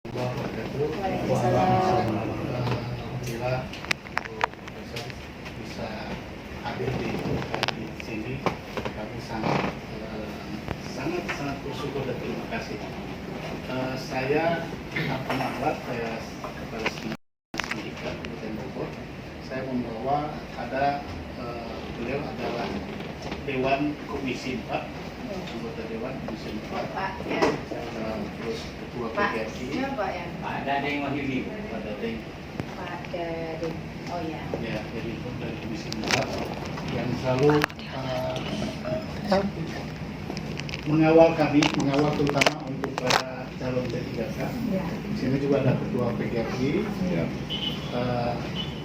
Waalaikumsalam. Alhamdulillah bisa hadir di sini. Kami sangat bersyukur dan terima kasih. Saya Kepala Sindikat Kabupaten Bogor. Saya membawa beliau adalah Dewan Komisi 4, anggota Dewan Komisi 4. Pak, ya. Terus Ketua Pak, PGRI. siapa ya? Pak Dadeng Wahyudi. Pak Dadeng. Pak Dadeng. Oh ya. Ya, dari Komisi 4 yang selalu mengawal terutama untuk para calon P3K. Ya. Di sini juga ada Ketua PGRI,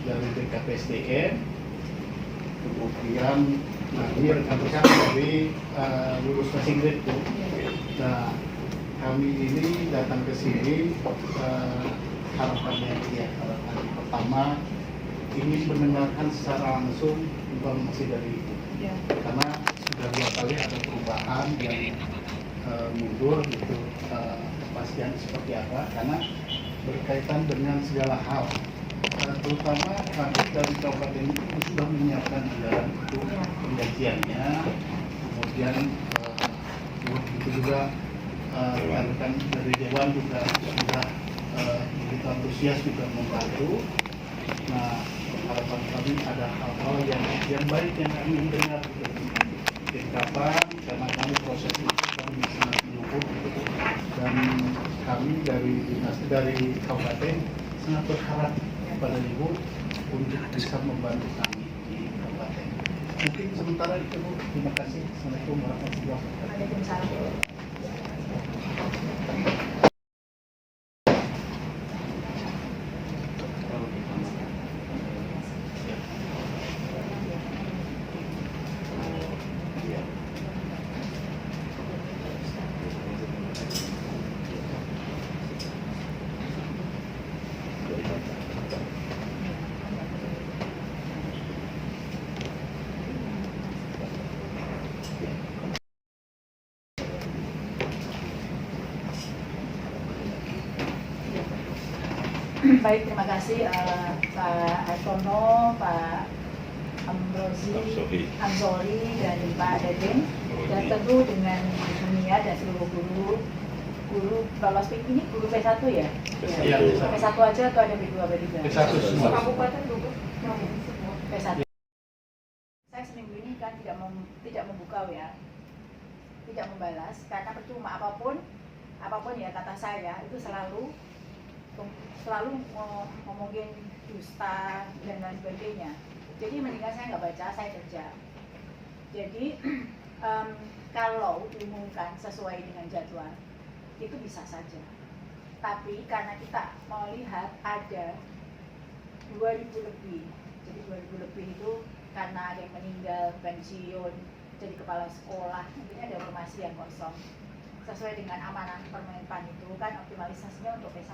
dari BKPSDM, kemudian ini rekan-rekan dari lulus passing grade. Nah, kami ini datang ke sini harapan pertama ingin mendengarkan secara langsung informasi dari Ibu. Ya. Karena sudah 2 kali ada perubahan yang mundur gitu, kepastian seperti apa, karena berkaitan dengan segala hal. Terutama kami dari kabupaten itu sudah menyiapkan anggaran untuk penggantiannya, kemudian itu juga rekan-rekan dari Dewan juga sudah begitu antusias juga membantu. Nah, harapan kami ada hal-hal yang baik yang kami ingin dengar gitu. Kapan karena kami proses itu kami sangat menunggu gitu. Dan kami dari kabupaten sangat berharap kepada Ibu untuk bisa membantu kami di kabupaten. Mungkin sementara itu Bu, terima kasih. Assalamualaikum warahmatullahi wabarakatuh. Waalaikumsalam. Baik, terima kasih Pak Artono, Pak Amzori, dan Pak Dadeng. Dan tentu dengan dunia dan seluruh guru lolos ini guru P1 ya? Iya, P1 aja atau ada P2, P3? P1 semua. Kabupaten Bogor P1. Saya seminggu ini kan tidak membuka ya, tidak membalas karena percuma apapun ya kata saya itu selalu ngomongin dusta dan lain sebagainya. Jadi mendingan saya nggak baca, saya kerja. Jadi kalau diumumkan sesuai dengan jadwal itu bisa saja. Tapi karena kita melihat ada 2000 lebih, jadi 2000 lebih itu karena ada yang meninggal, pensiun, jadi kepala sekolah, intinya ada formasi yang kosong. Sesuai dengan amanah Permenpan itu kan optimalisasinya untuk P1.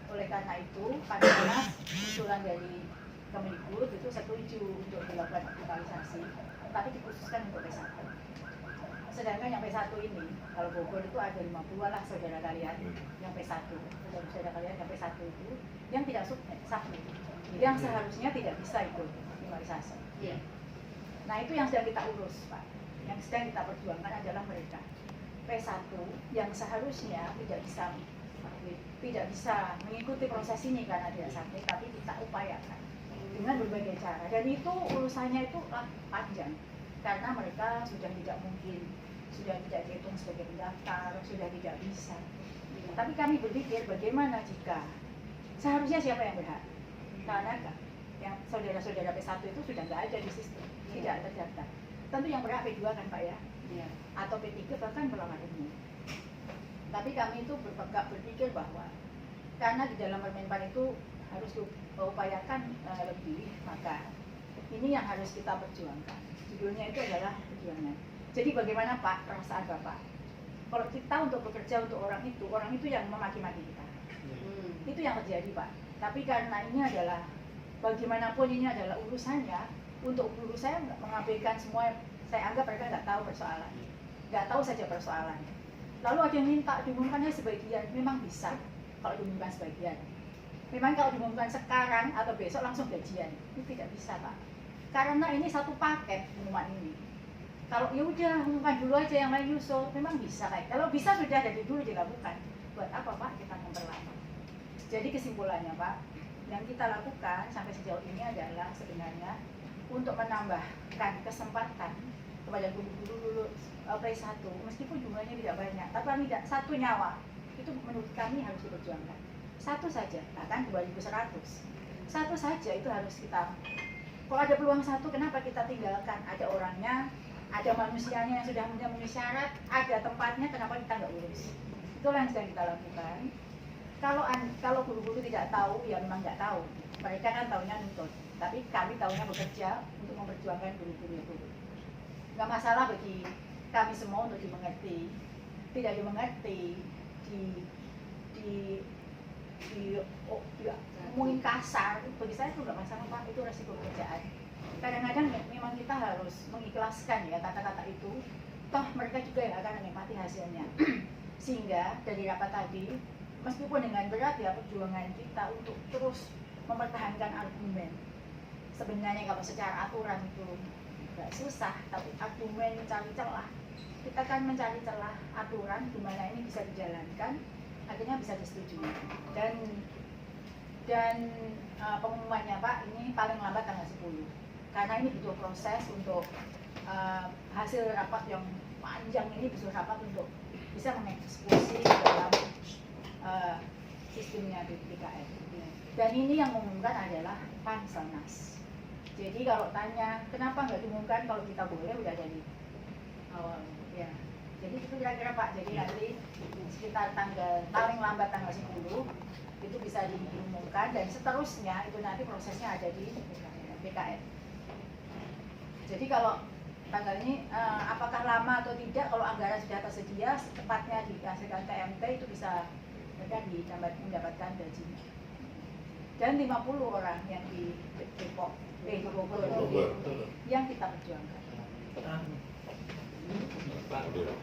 Oleh karena itu, pada usulan dari Kemendikbud itu setuju untuk dilakukan optimalisasi, tapi dikhususkan untuk P1. Sedangkan yang P1 ini, kalau Bogor itu ada 50 lah saudara kalian yang P1, saudara kalian yang P1 itu yang tidak subnet, yang seharusnya tidak bisa ikut optimalisasi. Yeah. Nah itu yang sedang kita urus Pak, yang sedang kita perjuangkan adalah mereka P1 yang seharusnya tidak bisa mengikuti proses ini karena tidak sakit, tapi kita upayakan dengan berbagai cara. Dan itu urusannya itu panjang karena mereka sudah tidak dihitung sebagai pendaftar, sudah tidak bisa. Tapi kami berpikir bagaimana jika seharusnya siapa yang berhak? Karena yang saudara-saudara P1 itu sudah nggak ada di sistem, tidak terdaftar. Tentu yang berhak P2 kan Pak ya? Atau P3 bahkan pelamar umum. Tapi kami itu berpikir bahwa karena di dalam Permenpan itu harus diupayakan lebih, maka ini yang harus kita perjuangkan. Judulnya itu adalah perjuangan. Jadi bagaimana Pak perasaan Bapak? Kalau kita untuk bekerja untuk orang itu yang memaki-maki kita. Itu yang terjadi Pak. Tapi karena ini adalah bagaimanapun ini adalah urusannya, untuk guru saya mengabaikan semua, saya anggap mereka nggak tahu persoalan, nggak tahu saja persoalannya. Lalu ada yang minta diumumkannya sebagian, memang bisa. kalau diumumkan sebagian. Memang kalau diumumkan sekarang atau besok langsung gajian, itu tidak bisa Pak. Karena ini satu paket pengumuman ini. Kalau ya udah umumkan dulu aja yang lain nyusul, memang bisa kayak. Kalau bisa sudah dari dulu dilakukan. Buat apa Pak kita memperlama? Jadi kesimpulannya Pak, yang kita lakukan sampai sejauh ini adalah sebenarnya untuk menambahkan kesempatan kepada guru-guru lulus P1 meskipun jumlahnya tidak banyak, tapi tidak satu nyawa itu menurut kami harus diperjuangkan. Satu saja, bahkan 2.100. Satu saja itu harus kita. Kalau ada peluang satu, kenapa kita tinggalkan? Ada orangnya, ada manusianya yang sudah memenuhi syarat, ada tempatnya, kenapa kita nggak urus? Itulah yang sedang kita lakukan. Kalau guru-guru tidak tahu, ya memang nggak tahu. Mereka kan tahunya nuntut, tapi kami tahunya bekerja untuk memperjuangkan guru-guru itu. Nggak masalah bagi kami semua untuk dimengerti, tidak dimengerti, ngomongin kasar, bagi saya itu nggak masalah Pak, itu resiko pekerjaan. Kadang-kadang memang kita harus mengikhlaskan ya kata-kata itu, toh mereka juga yang akan menikmati hasilnya. Sehingga dari rapat tadi, meskipun dengan berat ya perjuangan kita untuk terus mempertahankan argumen. Sebenarnya kalau secara aturan itu nggak susah, tapi argumen mencari celah. Kita kan mencari celah aturan di mana ini bisa dijalankan, akhirnya bisa disetujui. Dan pengumumannya Pak ini paling lambat tanggal 10. Karena ini butuh proses untuk hasil rapat yang panjang ini, butuh rapat untuk bisa mengeksekusi dalam sistemnya BPKN. Dan ini yang mengumumkan adalah Panselnas. Jadi kalau tanya kenapa nggak diumumkan kalau kita boleh udah dari awal ya. Jadi itu kira-kira Pak. Jadi nanti sekitar tanggal paling lambat tanggal 10 itu bisa diumumkan dan seterusnya itu nanti prosesnya ada di BKN. Jadi kalau tanggal ini apakah lama atau tidak, kalau anggaran sudah tersedia secepatnya dihasilkan TMT itu bisa mereka mendapatkan gajinya. Dan 50 orang yang di Depok, di Bogor yang kita perjuangkan. Bismillahirrahmanirrahim.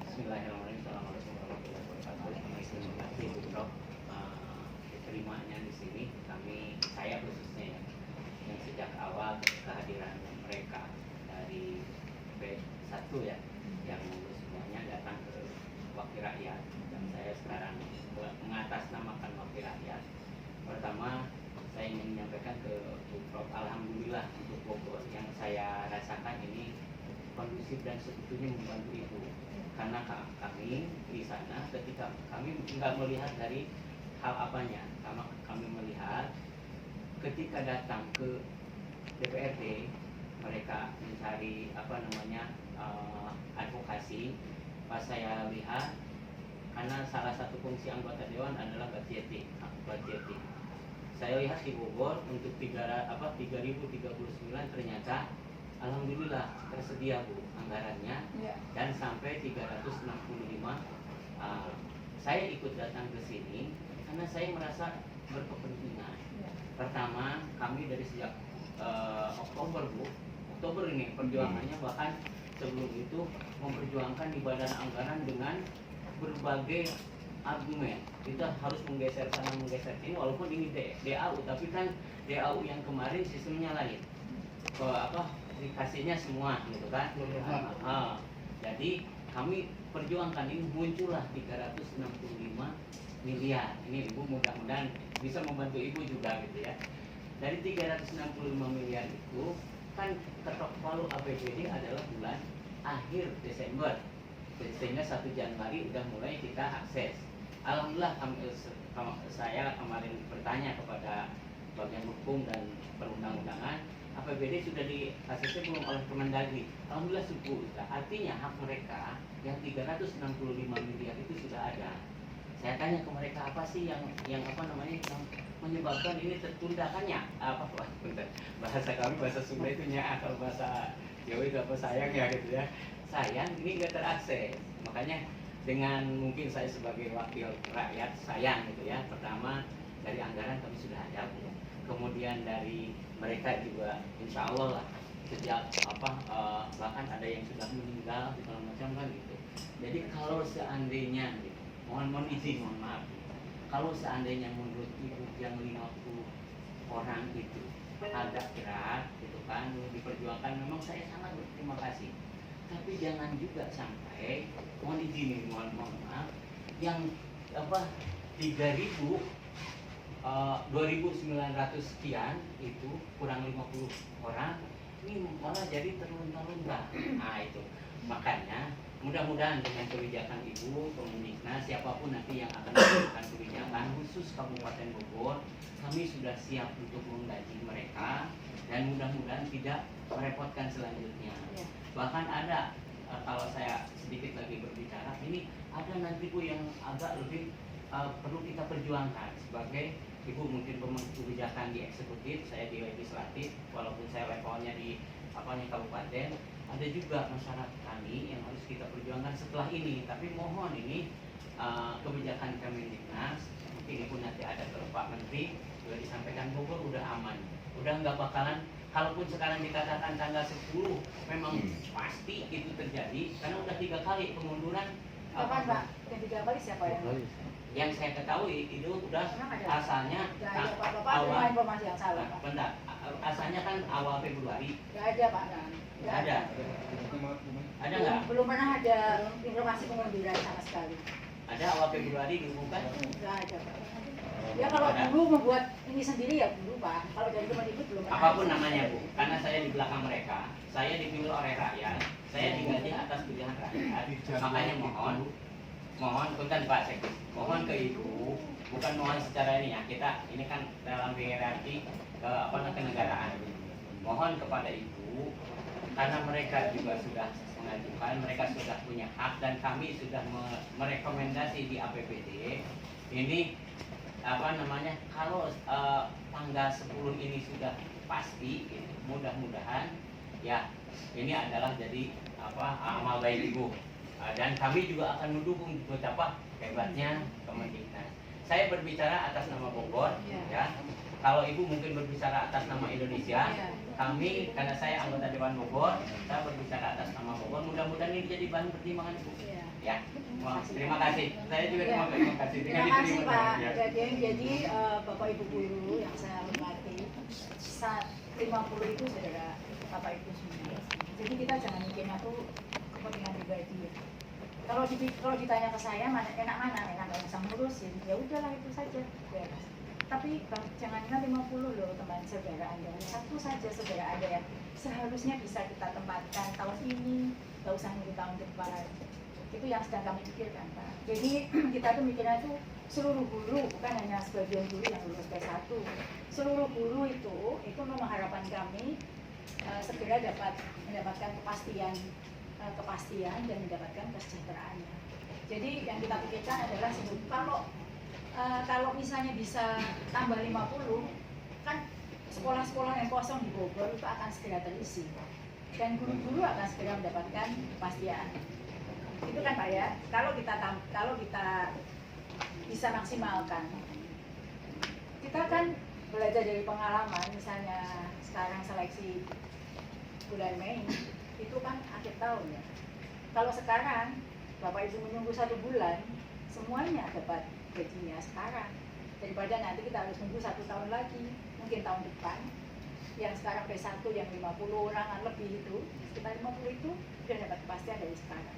Assalamualaikum warahmatullahi wabarakatuh. Terima kasih untuk diterimanya di sini. Saya khususnya ya, yang sejak awal kehadiran mereka dari B1 ya, yang lulus semuanya datang ke Wakil Rakyat, dan saya sekarang mengatasnamakan Wakil Rakyat. Pertama, saya ingin menyampaikan ke Bu Prof, alhamdulillah untuk Bogor yang saya rasakan ini kondusif dan sebetulnya membantu Ibu. Karena kami di sana ketika kami nggak melihat dari hal apanya, kami melihat ketika datang ke DPRD mereka mencari advokasi. Pas saya lihat, karena salah satu fungsi anggota dewan adalah budgeting. Saya lihat di Bogor untuk 3.039 ternyata alhamdulillah tersedia Bu anggarannya ya. Dan sampai 365. Saya ikut datang ke sini karena saya merasa berkepentingan ya. Pertama, kami dari sejak Oktober ini perjuangannya, bahkan sebelum itu memperjuangkan di badan anggaran dengan berbagai argumen. Kita harus menggeser sana menggeser sini, walaupun ini DAU, tapi kan DAU yang kemarin sistemnya lain. Dikasihnya semua gitu kan. Jadi kami perjuangkan ini, muncullah 365 miliar. Ini Ibu mudah-mudahan bisa membantu Ibu juga gitu ya. Dari 365 miliar itu kan ketok palu APBD adalah bulan akhir Desember, sehingga 1 Januari udah mulai kita akses. Alhamdulillah saya kemarin bertanya kepada bagian hukum dan perundang-undangan, APBD sudah di ACC belum oleh Kemendagri. Alhamdulillah sudah. Artinya hak mereka yang 365 miliar itu sudah ada. Saya tanya ke mereka apa sih yang menyebabkan ini tertundakannya? Bahasa kami bahasa Sunda itu kalau bahasa Jawa itu apa sayang ya gitu ya. Sayang ini nggak terakses. Makanya dengan mungkin saya sebagai wakil rakyat sayang gitu ya. Pertama dari anggaran kami sudah ada. Kemudian dari mereka juga insya Allah lah sejak bahkan ada yang sudah meninggal segala macam kan gitu. Jadi kalau seandainya gitu, mohon izin, mohon maaf. Kalau seandainya menurut ibu yang 50 orang itu agak berat gitu kan, diperjuangkan, memang saya sangat berterima kasih. Tapi jangan juga sampai, mohon izin nih, mohon maaf, yang 3.000 2.900 sekian itu kurang 50 orang ini malah jadi terlunta-lunta. Nah itu makanya mudah-mudahan dengan kebijakan Ibu, Kemendiknas, siapapun nanti yang akan melakukan kebijakan khusus Kabupaten Bogor, kami sudah siap untuk menggaji mereka dan mudah-mudahan tidak merepotkan selanjutnya. Bahkan ada kalau saya sedikit lagi berbicara, ini ada nanti Bu yang agak lebih perlu kita perjuangkan sebagai Ibu mungkin kebijakan di eksekutif, saya di legislatif, walaupun saya levelnya di kabupaten, ada juga masyarakat kami yang harus kita perjuangkan setelah ini. Tapi mohon ini kebijakan Kemendiknas, mungkin Ibu nanti ada ke Pak Menteri, sudah disampaikan Bogor udah aman, udah nggak bakalan. Kalaupun sekarang dikatakan tanggal 10 memang pasti itu terjadi, karena udah 3 kali pengunduran. Kapan Pak? Yang 3 kali siapa yang? Yang saya ketahui itu udah asalnya awal informasi yang salah. Bentar, asalnya kan awal Februari. Gak ada Pak. Gak ada. Ada nggak? Belum pernah ada informasi pengunduran sama sekali. Ada awal Februari diumumkan? Gak ada Pak. Ya kalau dulu membuat ini sendiri ya dulu Pak. Kalau dari Kemendikbud belum pernah. Apapun namanya Bu, karena saya di belakang mereka, saya dipilih oleh rakyat, saya digaji atas pilihan rakyat. Makanya mohon punten Pak Sekdes, mohon ke Ibu, bukan mohon secara ini ya, kita ini kan dalam hierarki kenegaraan. Mohon kepada Ibu, karena mereka juga sudah mengajukan, mereka sudah punya hak dan kami sudah merekomendasi di APBD. Ini kalau tanggal 10 ini sudah pasti, mudah-mudahan ya ini adalah jadi amal baik Ibu. Dan kami juga akan mendukung betapa hebatnya Kemendiknas. Saya berbicara atas nama Bogor, ya. Kalau Ibu mungkin berbicara atas nama Indonesia, kami karena saya anggota Dewan Bogor, saya berbicara atas nama Bogor. Mudah-mudahan ini jadi bahan pertimbangan Ibu. Ya, terima kasih. Saya juga terima kasih. Terima kasih Pak. Jadi Bapak Ibu guru yang saya hormati, 50 itu saudara Bapak Ibu semua. Jadi kita jangan mikirnya tuh kepentingan pribadi. Kalau ditanya ke saya enak nggak bisa ngurusin, ya udahlah itu saja. Beres. Tapi jangan ingat 50 loh teman saudara Anda. Satu saja saudara Anda yang seharusnya bisa kita tempatkan tahun ini, nggak usah nunggu tahun depan. Itu yang sedang kami pikirkan Pak. Jadi kita tuh mikirnya itu seluruh guru, bukan hanya sebagian guru yang lulus P1. Seluruh guru itu memang harapan kami segera dapat mendapatkan kepastian dan mendapatkan kesejahteraannya. Jadi yang kita pikirkan adalah kalau misalnya bisa tambah 50, kan sekolah-sekolah yang kosong di Bogor itu akan segera terisi dan guru-guru akan segera mendapatkan kepastian. Itu kan Pak ya. Kalau kita bisa maksimalkan, kita kan belajar dari pengalaman. Misalnya sekarang seleksi bulan Mei itu kan akhir tahun ya. Kalau sekarang Bapak Ibu menunggu 1 bulan, semuanya dapat gajinya sekarang. Daripada nanti kita harus nunggu 1 tahun lagi, mungkin tahun depan. Yang sekarang P1 yang 50 orangan lebih itu, sekitar 50 itu sudah dapat kepastian dari sekarang.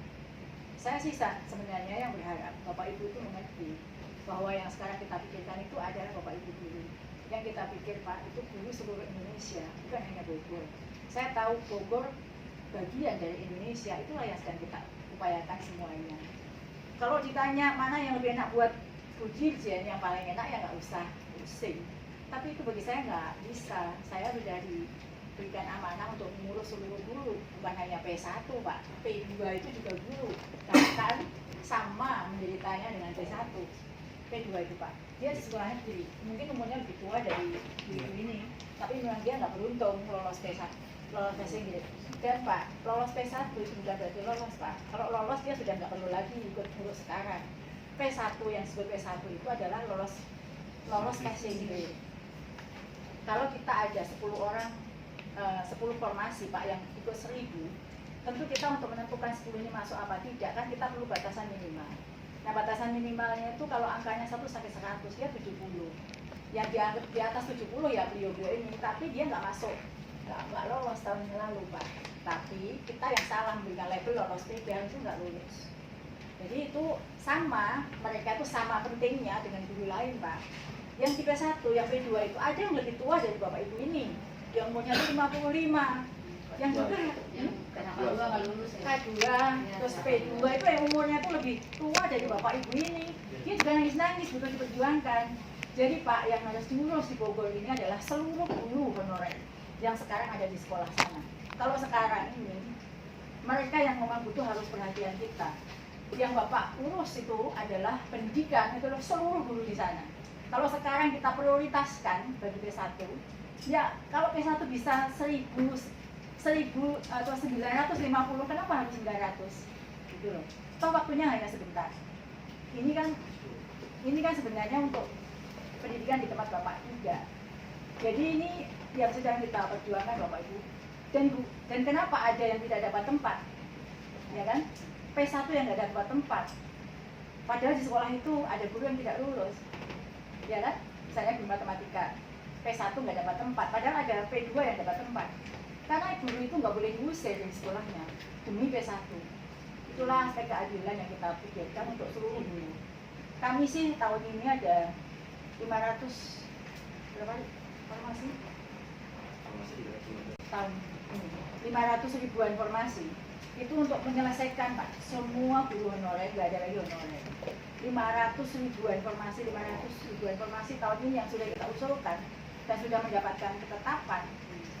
Saya sih sebenarnya yang berharap Bapak Ibu itu mengerti bahwa yang sekarang kita pikirkan itu adalah Bapak Ibu guru. Yang kita pikir Pak itu guru seluruh Indonesia, bukan hanya Bogor. Saya tahu Bogor bagian dari Indonesia, itulah yang sedang kita upayakan semuanya. Kalau ditanya mana yang lebih enak buat Bu Dirjen, yang paling enak ya nggak usah pusing. Tapi itu bagi saya nggak bisa. Saya sudah diberikan amanah untuk mengurus seluruh guru, bukan hanya P1 Pak, P2 itu juga guru. Bahkan sama menderitanya dengan P1, P2 itu Pak. Dia di sekolah negeri, mungkin umurnya lebih tua dari guru ini, tapi memang dia nggak beruntung lolos P1, lolos P1. Dan Pak, lolos P1 itu bukan berarti lolos Pak. Kalau lolos dia sudah nggak perlu lagi ikut ngurus sekarang. P1 yang disebut P1 itu adalah lolos passing grade. Kalau kita ada 10 orang, 10 formasi Pak yang ikut 1000, tentu kita untuk menentukan 10 ini masuk apa tidak kan kita perlu batasan minimal. Nah, batasan minimalnya itu kalau angkanya 1 sampai 100, dia 70. Yang dianggap di atas 70 ya beliau-beliau ini, tapi dia nggak masuk, nggak lolos tahun yang lalu, Pak. Tapi kita yang salah memberikan label lolos PPL itu nggak lulus. Jadi itu sama, mereka itu sama pentingnya dengan guru lain, Pak. Yang tipe 1, yang P2 itu ada yang lebih tua dari Bapak Ibu ini, yang umurnya itu 55. Yang juga Kenapa dua nggak lulus ya? K2, terus P2 itu yang umurnya itu lebih tua dari Bapak Ibu ini. Dia juga nangis-nangis, butuh diperjuangkan. Jadi Pak, yang harus diurus di Bogor ini adalah seluruh guru honorer yang sekarang ada di sekolah sana. Kalau sekarang ini, mereka yang memang butuh harus perhatian kita. Yang Bapak urus itu adalah pendidikan, itu adalah seluruh guru di sana. Kalau sekarang kita prioritaskan bagi P1, ya kalau P1 bisa 1000 atau 950, kenapa harus 900? Gitu loh. Toh waktunya hanya sebentar. Ini kan sebenarnya untuk pendidikan di tempat Bapak juga. Jadi ini yang sedang kita perjuangkan Bapak Ibu. Dan kenapa ada yang tidak dapat tempat? Ya kan? P1 yang tidak dapat tempat. Padahal di sekolah itu ada guru yang tidak lulus. Ya kan? Misalnya guru matematika. P1 nggak dapat tempat, padahal ada P2 yang dapat tempat. Karena guru itu nggak boleh diusir dari sekolahnya demi P1. Itulah aspek keadilan yang kita pikirkan untuk seluruh guru. Kami sih tahun ini ada 500 berapa informasi? Tahun ini 500 ribuan informasi. Itu untuk menyelesaikan Pak semua guru honorer, nggak ada lagi honorer. 500 ribuan informasi tahun ini yang sudah kita usulkan dan sudah mendapatkan ketetapan.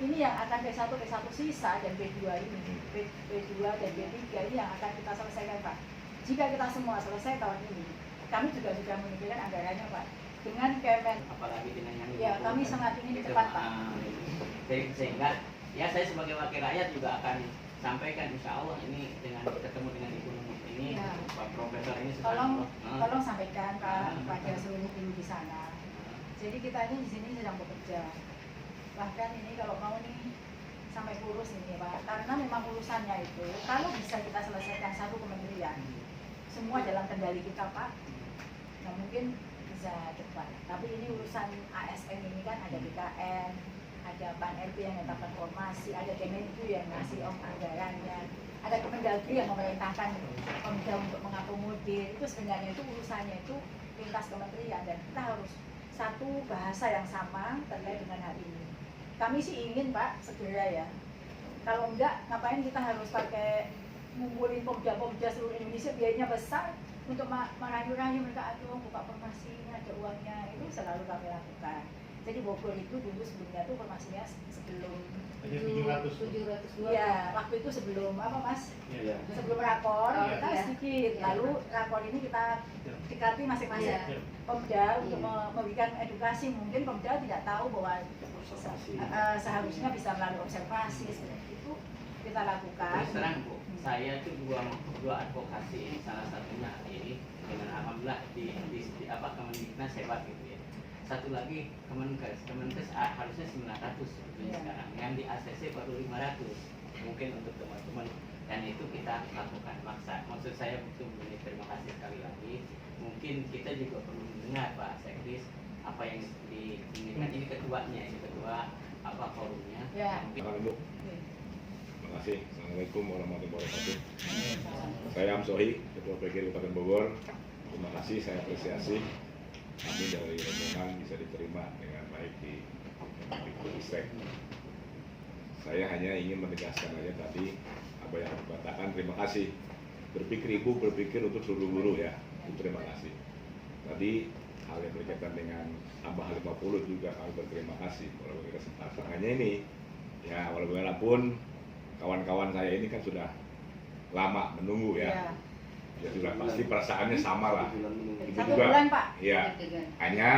Ini yang akan P1 sisa dan P2 ini, P2 dan P3 ini yang akan kita selesaikan Pak. Jika kita semua selesai tahun ini, kami juga sudah memikirkan anggarannya Pak. Dengan Kemen, apalagi dengan yang ya kami sangat ingin cepat Pak. Sehingga ya saya sebagai wakil rakyat juga akan sampaikan insya Allah ini dengan ketemu dengan Ibu Nunung ini, Ya. Pak Profesor ini Tolong sampaikan Pak pada seluruh guru di sana. Jadi kita ini di sini sedang bekerja. Bahkan ini kalau mau nih sampai kurus ini Pak, karena memang urusannya itu kalau bisa kita selesaikan satu kementerian, semua dalam kendali kita Pak. Nah mungkin bisa cepat. Tapi ini urusan ASN ini kan ada BKN, ada Pan-RB yang menetapkan formasi, ada Kemenku yang ngasih anggarannya, ada Kemendagri yang memerintahkan Pemda untuk mengakomodir. Itu sebenarnya itu urusannya itu lintas kementerian dan kita harus satu bahasa yang sama terkait dengan hal ini. Kami sih ingin Pak segera ya. Kalau enggak, ngapain kita harus pakai ngumpulin Pomda seluruh Indonesia, biayanya besar untuk merayu-rayu mereka, aduh buka formasi ini ada uangnya, itu selalu kami lakukan. Jadi Bogor itu dulu sebelumnya tuh formasinya sebelum Ada 700. ya waktu itu sebelum apa Mas? Iya. Sebelum rakor Iya. kita sedikit, lalu rakor ini kita dekati masing-masing Iya. Pomda untuk memberikan edukasi. Mungkin Pomda tidak tahu bahwa seharusnya bisa melalui observasi seperti itu kita lakukan. Terus terang Bu, saya tuh dua advokasi, salah satunya ini dengan alhamdulillah di Kemendiknas hebat gitu ya. Satu lagi Kemenkes harusnya 900 sebetulnya sekarang, yang di ACC baru 500 mungkin untuk teman-teman, dan itu kita lakukan maksa. Maksud saya betul-betul terima kasih sekali lagi. Mungkin kita juga perlu mendengar Pak Sekdis apa yang diinginkan. Ini ketuanya, ini ketua apa forumnya. Ya. Selamat Ibu. Terima kasih. Assalamualaikum warahmatullahi wabarakatuh. Saya Amsohi, Ketua PG Kabupaten Bogor. Terima kasih, saya apresiasi kami dari rombongan bisa diterima dengan baik di Kemendikbudristek. Saya hanya ingin menegaskan aja tadi apa yang aku katakan. Terima kasih. Berpikir Ibu berpikir untuk seluruh guru ya. Terima kasih. Tadi hal yang berkaitan dengan tambah 50 juga kami berterima kasih walaupun kesempatan hanya ini ya, walaupun kawan-kawan saya ini kan sudah lama menunggu ya, ya sudah pasti perasaannya sama lah. Ibu Satu juga bulan Pak, ya, hanya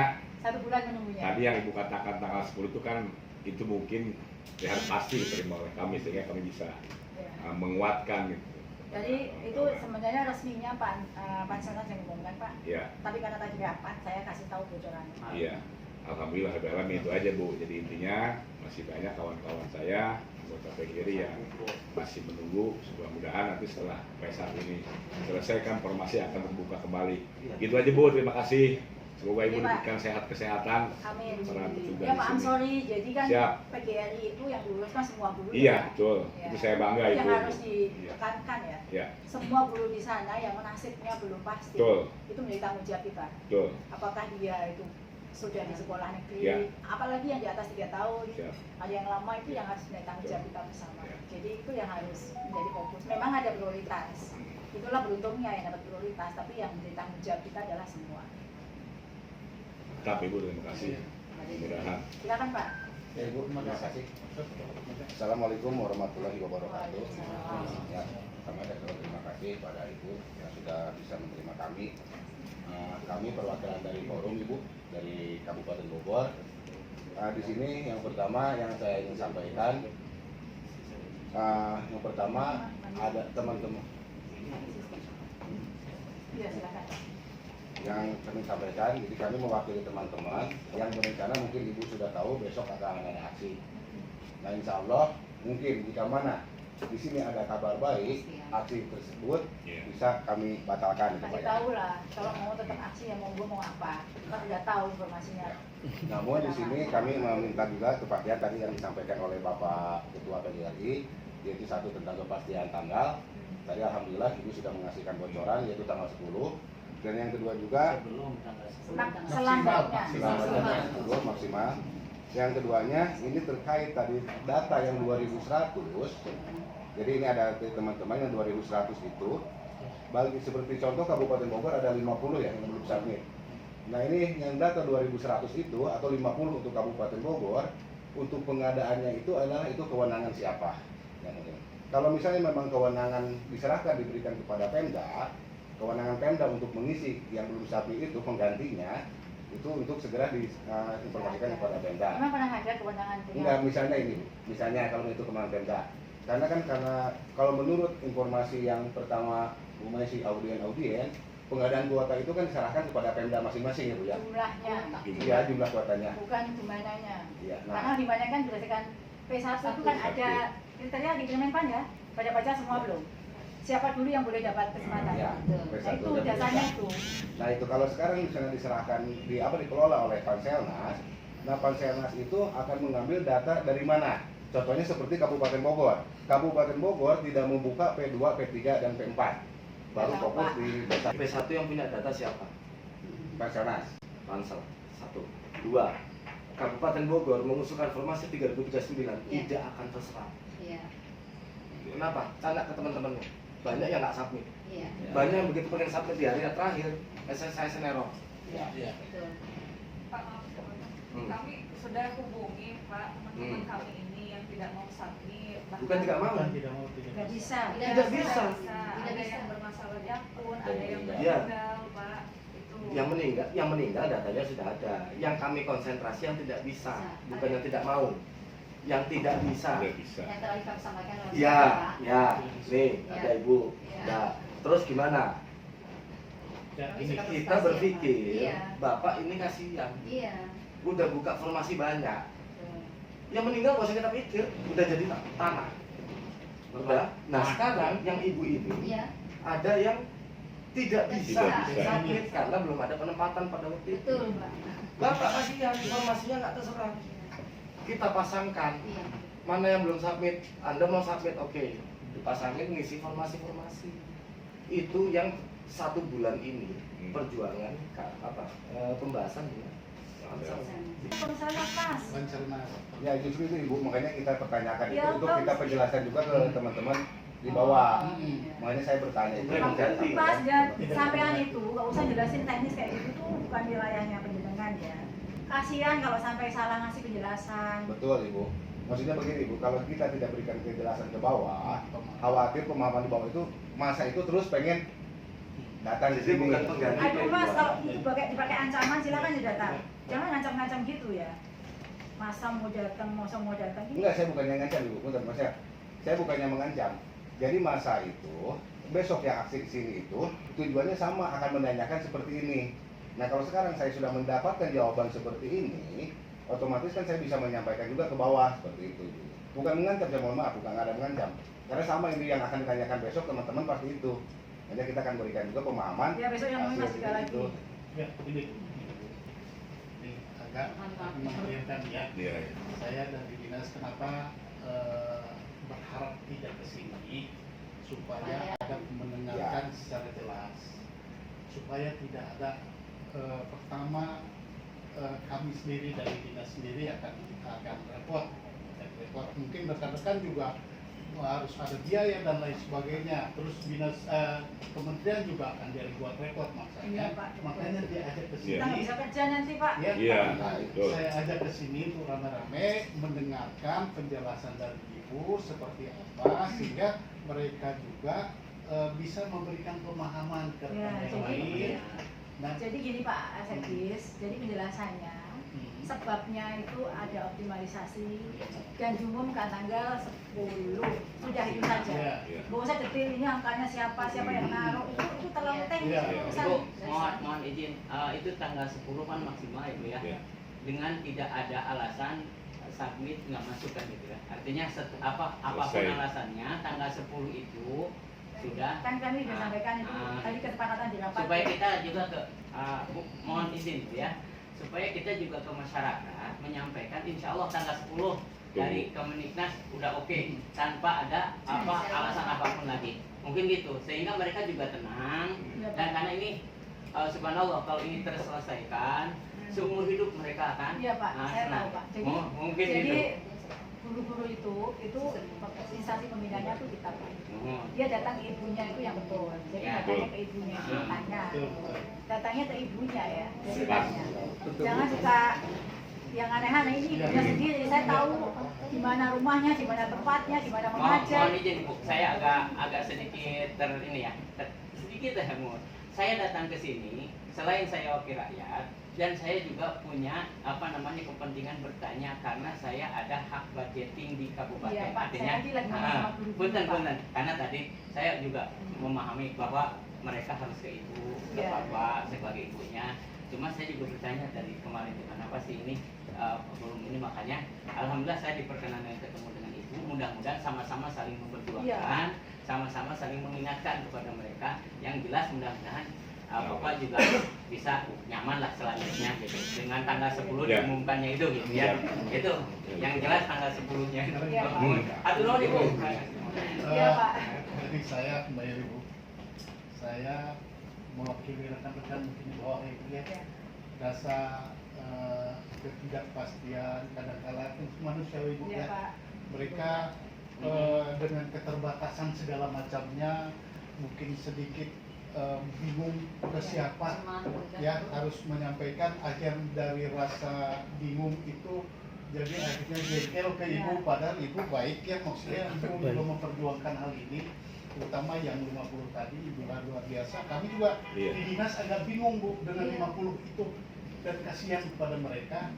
1 bulan menunggunya. tadi yang Ibu katakan tanggal 10 itu kan itu mungkin ya pasti diterima oleh kami sehingga kami bisa Ya. menguatkan gitu. Jadi itu sebenarnya resminya Pak Pansenas yang ngomongkan Pak. Iya. Tapi karena tadi rapat saya kasih tahu bocorannya. Iya. Alhamdulillah alamin itu aja Bu. Jadi intinya masih banyak kawan-kawan saya anggota PGRI yang masih menunggu. Mudah-mudahan nanti setelah PSAP ini selesaikan formasi akan terbuka kembali. Gitu aja Bu, terima kasih. Semoga Ibu diberikan sehat kesehatan. Amin. Para petugas Ya di Pak, sini. sorry, jadi kan Siap. PGRI itu yang lulus kan semua guru. Iya, ya? betul. Ya. Itu saya bangga Itu Ibu. yang harus ditekankan ya. Ya, Semua guru di sana yang nasibnya belum pasti. betul, Itu menjadi tanggung jawab kita. betul. Apakah dia itu sudah di sekolah negeri, Ya. apalagi yang di atas 3 tahun, Siap. ada yang lama itu yang harus menjadi tanggung jawab kita bersama. Ya. Jadi itu yang harus menjadi fokus. Memang ada prioritas. Itulah beruntungnya yang dapat prioritas, tapi yang menjadi tanggung jawab kita adalah semua. Tetap Ibu, terima kasih. Mudah-mudahan. Silakan Pak. Ya Ibu, terima kasih. Assalamualaikum warahmatullahi wabarakatuh. Waalaikumsalam. Ya, kami ada terima kasih pada Ibu yang sudah bisa menerima kami. Kami perwakilan dari forum Ibu dari Kabupaten Bogor. Di sini yang pertama yang saya ingin sampaikan, yang pertama ada teman-teman Iya, silakan. yang kami sampaikan. Jadi kami mewakili teman-teman yang berencana, mungkin Ibu sudah tahu besok akan ada aksi. Nah, insya Allah mungkin jika mana di sini ada kabar baik, aksi tersebut Ya. bisa kami batalkan. gitu, Pak, Kasih ya. tahu lah, kalau mau tetap aksi ya monggo mau apa. Kita sudah tahu informasinya. Namun di sini kami meminta juga kepastian tadi yang disampaikan oleh Bapak Ketua PGRI, yaitu satu tentang kepastian tanggal. Tadi alhamdulillah Ibu sudah mengasihkan bocoran yaitu tanggal 10. Dan yang kedua juga Sebelum tanggal 10. Selambatnya. selamanya maksimal. Yang keduanya ini terkait tadi data yang 2100. Jadi ini ada teman-teman yang 2100 itu, bagi seperti contoh Kabupaten Bogor ada 50 ya yang belum submit. Nah ini yang data 2100 itu atau 50 untuk Kabupaten Bogor, untuk pengadaannya itu adalah itu kewenangan siapa? Yang penting. Kalau misalnya memang kewenangan diserahkan diberikan kepada Pemda, kewenangan Pemda untuk mengisi yang belum submit itu penggantinya itu untuk segera diinformasikan kepada Pemda. Memang pernah ada kewenangan punya. Enggak, misalnya ini, misalnya kalau itu kewenangan Pemda. Karena kalau menurut informasi yang pertama masih audien, pengadaan kuota itu kan diserahkan kepada Pemda masing-masing ya Bu ya. Jumlahnya, Iya, jumlah kuotanya. bukan di mananya. Iya. Karena Nah, di mana kan berdasarkan P1 itu kan ada kriteria di Kemenpan ya. Baca-baca semua belum. Siapa dulu yang boleh dapat kesempatan? ya, Nah itu dasarnya itu. Nah itu kalau sekarang misalnya diserahkan dikelola oleh Panselnas, nah Panselnas itu akan mengambil data dari mana? Contohnya seperti Kabupaten Bogor. Kabupaten Bogor tidak membuka P2, P3 dan P4. Baru fokus di data P1 yang punya data siapa? Panselnas. Pansel. 1. 2. Kabupaten Bogor mengusulkan formasi 3039 tidak akan terserap. Iya, Kenapa? Tanya ke teman-temanmu. Banyak yang nggak submit. iya, Banyak yang begitu pengen submit di hari yang terakhir, saya error. betul. Pak, Hmm. kami sudah hubungi Pak teman-teman Hmm. kami ini yang tidak mau submit. Bukan tidak mau. Nggak bisa. Tidak bisa. Ada yang bermasalah di akun, ada yang Iya. meninggal, Pak. Itu. Yang meninggal datanya sudah ada. Yang kami konsentrasi yang tidak bisa, bukan yang tidak mau. Yang tidak bisa. Tidak bisa. Yang tadi kami sampaikan oleh Ya, Bapak. ya. Nih, ada Ibu. Ya. Nah, terus gimana? Kami sudah Kita frustasi, berpikir, Iya. Bapak ini kasihan. Iya. Udah buka formasi banyak. Betul. Yang meninggal gak usah kita pikir, udah jadi tanah. Udah. Nah sekarang yang ibu ini Iya, ada yang tidak bisa Tidak bisa. sakit karena belum ada penempatan pada waktu itu. betul, Pak. Bapak kasihan, informasinya nggak terserah. Kita pasangkan Iya. mana yang belum submit. Anda mau submit, oke, dipasangin ngisi formasi-formasi. Itu yang 1 bulan ini perjuangan pembahasan ya. Pengusaha Mas. Ya justru itu Ibu, makanya kita pertanyakan itu Ya, untuk Pak. kita penjelasan juga ke teman-teman di bawah. Iya. Makanya saya bertanya itu. Memang ganti. Mas, dan sampean itu nggak usah jelasin teknis kayak gitu tuh bukan wilayahnya penjenengan ya. Kasihan kalau sampai salah ngasih penjelasan. Betul Ibu. Maksudnya begini Ibu, kalau kita tidak berikan kejelasan ke bawah, khawatir pemahaman di bawah itu masa itu terus pengen datang di Jadi sini. bukan pengganti. Aduh Mas, kalau itu dipakai ancaman silakan ya datang. Jangan ngancam-ngancam gitu ya. Masa mau datang. Enggak, saya bukannya ngancam Ibu, bentar Mas ya. Saya bukannya mengancam. Jadi masa itu besok yang aksi ke sini itu tujuannya sama, akan menanyakan seperti ini. Nah kalau sekarang saya sudah mendapatkan jawaban seperti ini, otomatis kan saya bisa menyampaikan juga ke bawah seperti itu. Bukan mengancam, saya mohon maaf, bukan ada mengancam. Karena sama ini yang akan ditanyakan besok teman-teman pasti itu. Hanya kita akan berikan juga pemahaman. Ya besok yang hasil masih ada lagi. itu. Ya, ini agak mengakhirkan ya. Iya. Saya dari dinas kenapa berharap tidak ke sini supaya ada mendengarkan secara jelas, supaya tidak ada pertama kami sendiri dari dinas sendiri akan repot. Mungkin rekan-rekan juga harus ada biaya dan lain sebagainya. Terus dinas kementerian juga akan jadi buat repot Iya, makanya. Pak. Makanya dia ajak ke Kita sini. nggak bisa kerja nanti Pak. Ya, Iya, nah, betul. saya ajak ke sini untuk rame-rame mendengarkan penjelasan dari Ibu seperti apa sehingga mereka juga bisa memberikan pemahaman ke Ya, rekan yang jadi- lain. Nah, Jadi gini Pak Sekis, jadi penjelasannya sebabnya itu ada optimalisasi dan diumumkan tanggal 10. Sudah itu saja. Iya. Iya. Gak usah detail ini angkanya siapa yang naruh, itu terlalu teknis Iya. urusan. Bu, mohon izin, itu tanggal 10 kan maksimal Ibu ya. Iya. Dengan tidak ada alasan submit nggak masuk kan gitu ya. Artinya apapun Selesai. alasannya tanggal 10 itu sudah Kan kami sudah sampaikan itu tadi kesepakatan di rapat. supaya kita juga Bu, mohon izin Bu ya, supaya kita juga ke masyarakat menyampaikan insya Allah tanggal 10 dari Kemeniknas udah oke tanpa ada alasan apapun lagi, mungkin gitu sehingga mereka juga tenang. Dan karena ini subhanallah kalau ini terselesaikan seumur hidup mereka akan Iya Pak, saya senang. tahu Pak. Jadi, Mungkin jadi gitu. guru-guru itu instansi pembinanya itu kita Pak. Oh. Dia datang ke ibunya itu yang betul. Jadi Ya, datangnya betul. ke ibunya, Hmm. tanya. betul, betul. Datangnya ke ibunya ya. Jadi Pas. tanya. Jangan suka yang aneh-aneh ini ibunya Iya. sendiri. Saya tahu di mana rumahnya, di mana tempatnya, di mana mengajar. Mohon izin Bu, saya agak sedikit sedikit ya Bu. Saya datang ke sini selain saya wakil rakyat dan saya juga punya kepentingan bertanya karena saya ada hak budgeting di kabupaten. Iya, Pak. Artinya, Saya tadi lagi ngomong sama guru-guru, punten, Pak. karena tadi saya juga memahami bahwa mereka harus ke ibu, ke Iya. bapak sebagai ibunya. Cuma saya juga bertanya dari kemarin itu kenapa sih ini belum ini, makanya alhamdulillah saya diperkenankan ketemu dengan ibu. Mudah-mudahan sama-sama saling memperjuangkan, Iya. sama-sama saling mengingatkan kepada mereka. Yang jelas mudah-mudahan Bapak juga bisa nyaman lah selanjutnya gitu. Dengan tanggal 10 Ya. diumumkannya itu gitu ya. Itu yang jelas tanggal 10-nya. Iya, Pak. Aduh nuhun Ibu. Iya, Pak. Jadi saya kembali Ibu. Saya mewakili rekan-rekan mungkin di bawah Ibu ya. Iya. Rasa ketidakpastian kadang-kala itu manusiawi Ibu Iya ya. Pak. Mereka dengan keterbatasan segala macamnya mungkin sedikit bingung ke siapa ya harus menyampaikan. Akhir dari rasa bingung itu jadi akhirnya jengkel ke ibu, padahal ibu baik ya, maksudnya ibu belum memperjuangkan hal ini, terutama yang 50 tadi ibu luar biasa. Kami juga Iya. di dinas agak bingung Bu dengan Iya. 50 itu dan kasihan kepada mereka.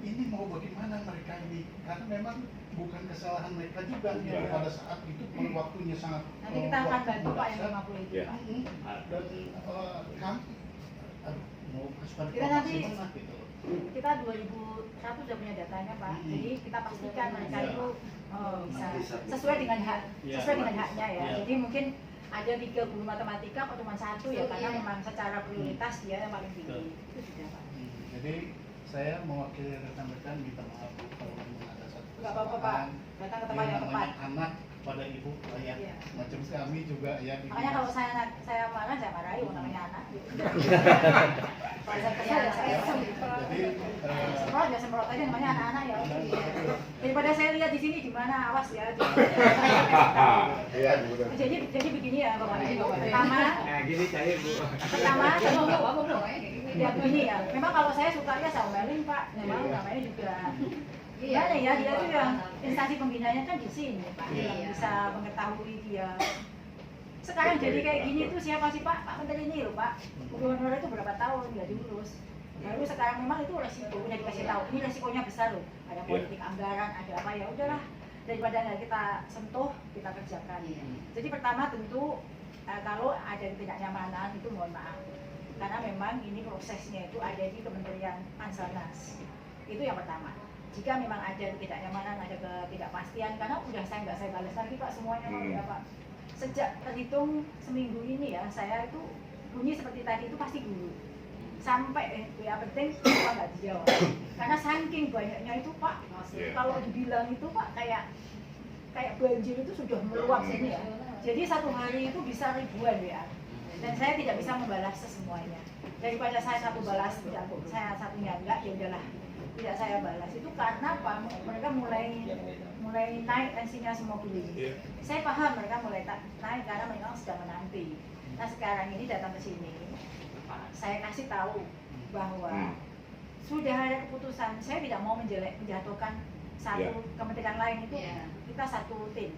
Ini mau bagaimana mereka ini, karena memang bukan kesalahan mereka juga Iya. pada saat itu waktunya sangat Nanti kita akan waktu bantu Pak yang mendasar. 50 itu. Iya. Pak. Dan kami mau kasih Kita nanti- informasi mana gitu loh. Kita 2001 sudah punya datanya Pak. Hmm. Jadi kita pastikan mereka Iya. itu bisa Bisa. sesuai dengan hak, Iya. sesuai dengan haknya ya. Iya. Jadi mungkin ada 3 guru matematika atau cuma 1 ya, karena memang secara prioritas dia yang paling tinggi. Itu sudah Pak. Jadi saya mewakili rekan-rekan minta maaf Bu kalau memang ada satu Nggak apa-apa Pak. kesalahan. Datang ke tempat yang tepat. namanya anak pada ibu ya Iya. macam kami juga ya di Makanya dinas. kalau saya marah, saya marahi, namanya anak. Kalau saya kesal, ya saya kesal. Jadi Semprot ya semprot aja, namanya anak-anak ya. Daripada saya lihat di sini gimana, awas ya. Iya, betul. Jadi begini ya Bapak Ibu. Pertama, Nah, gini saya Bu. ya begini ya. Memang kalau saya sukanya saya omelin Pak. Memang namanya juga gimana ya, dia tuh yang instansi pembinanya kan di sini Pak, yang bisa mengetahui dia. Sekarang jadi kayak gini tuh siapa sih Pak? Pak Menteri ini loh Pak. Gubernur itu berapa tahun nggak diurus. Baru sekarang memang itu resiko, udah dikasih tahu. Ini resikonya besar loh. Ada politik anggaran, ada apa ya udahlah. Daripada nggak kita sentuh, kita kerjakan. Jadi pertama tentu kalau ada ketidaknyamanan itu mohon maaf. karena memang ini prosesnya itu ada di Kementerian Ansanas. Itu yang pertama. Jika memang ada ketidaknyamanan, ada ketidakpastian, karena udah nggak saya balas lagi Pak semuanya udah Pak. Sejak terhitung seminggu ini ya, saya itu bunyi seperti tadi itu pasti dulu sampai ya penting Pak nggak dijawab. Karena saking banyaknya itu Pak, kalau dibilang itu Pak kayak banjir itu sudah meluap sini ya. Jadi satu hari itu bisa ribuan ya. Dan saya tidak bisa membalas semuanya. Daripada saya satu balas tidak, saya satunya enggak, ya udahlah tidak saya balas. Itu karena apa? Mereka mulai naik tensinya semua dulu. Saya paham mereka mulai naik karena memang sedang menanti. Nah sekarang ini datang ke sini, saya kasih tahu bahwa sudah ada keputusan. Saya tidak mau menjatuhkan satu kementerian lain itu. Kita satu tim.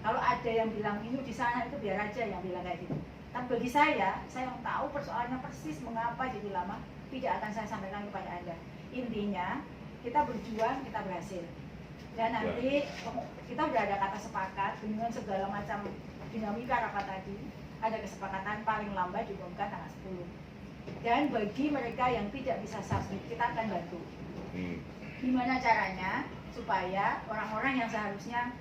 Kalau ada yang bilang ini di sana itu biar aja yang bilang kayak gitu. Tapi bagi saya yang tahu persoalannya persis mengapa jadi lama, tidak akan saya sampaikan kepada Anda. Intinya kita berjuang, kita berhasil. Dan nanti kita udah ada kata sepakat dengan segala macam dinamika rapat tadi. Ada kesepakatan paling lambat diumumkan tanggal 10. Dan bagi mereka yang tidak bisa submit, kita akan bantu. Gimana caranya supaya orang-orang yang seharusnya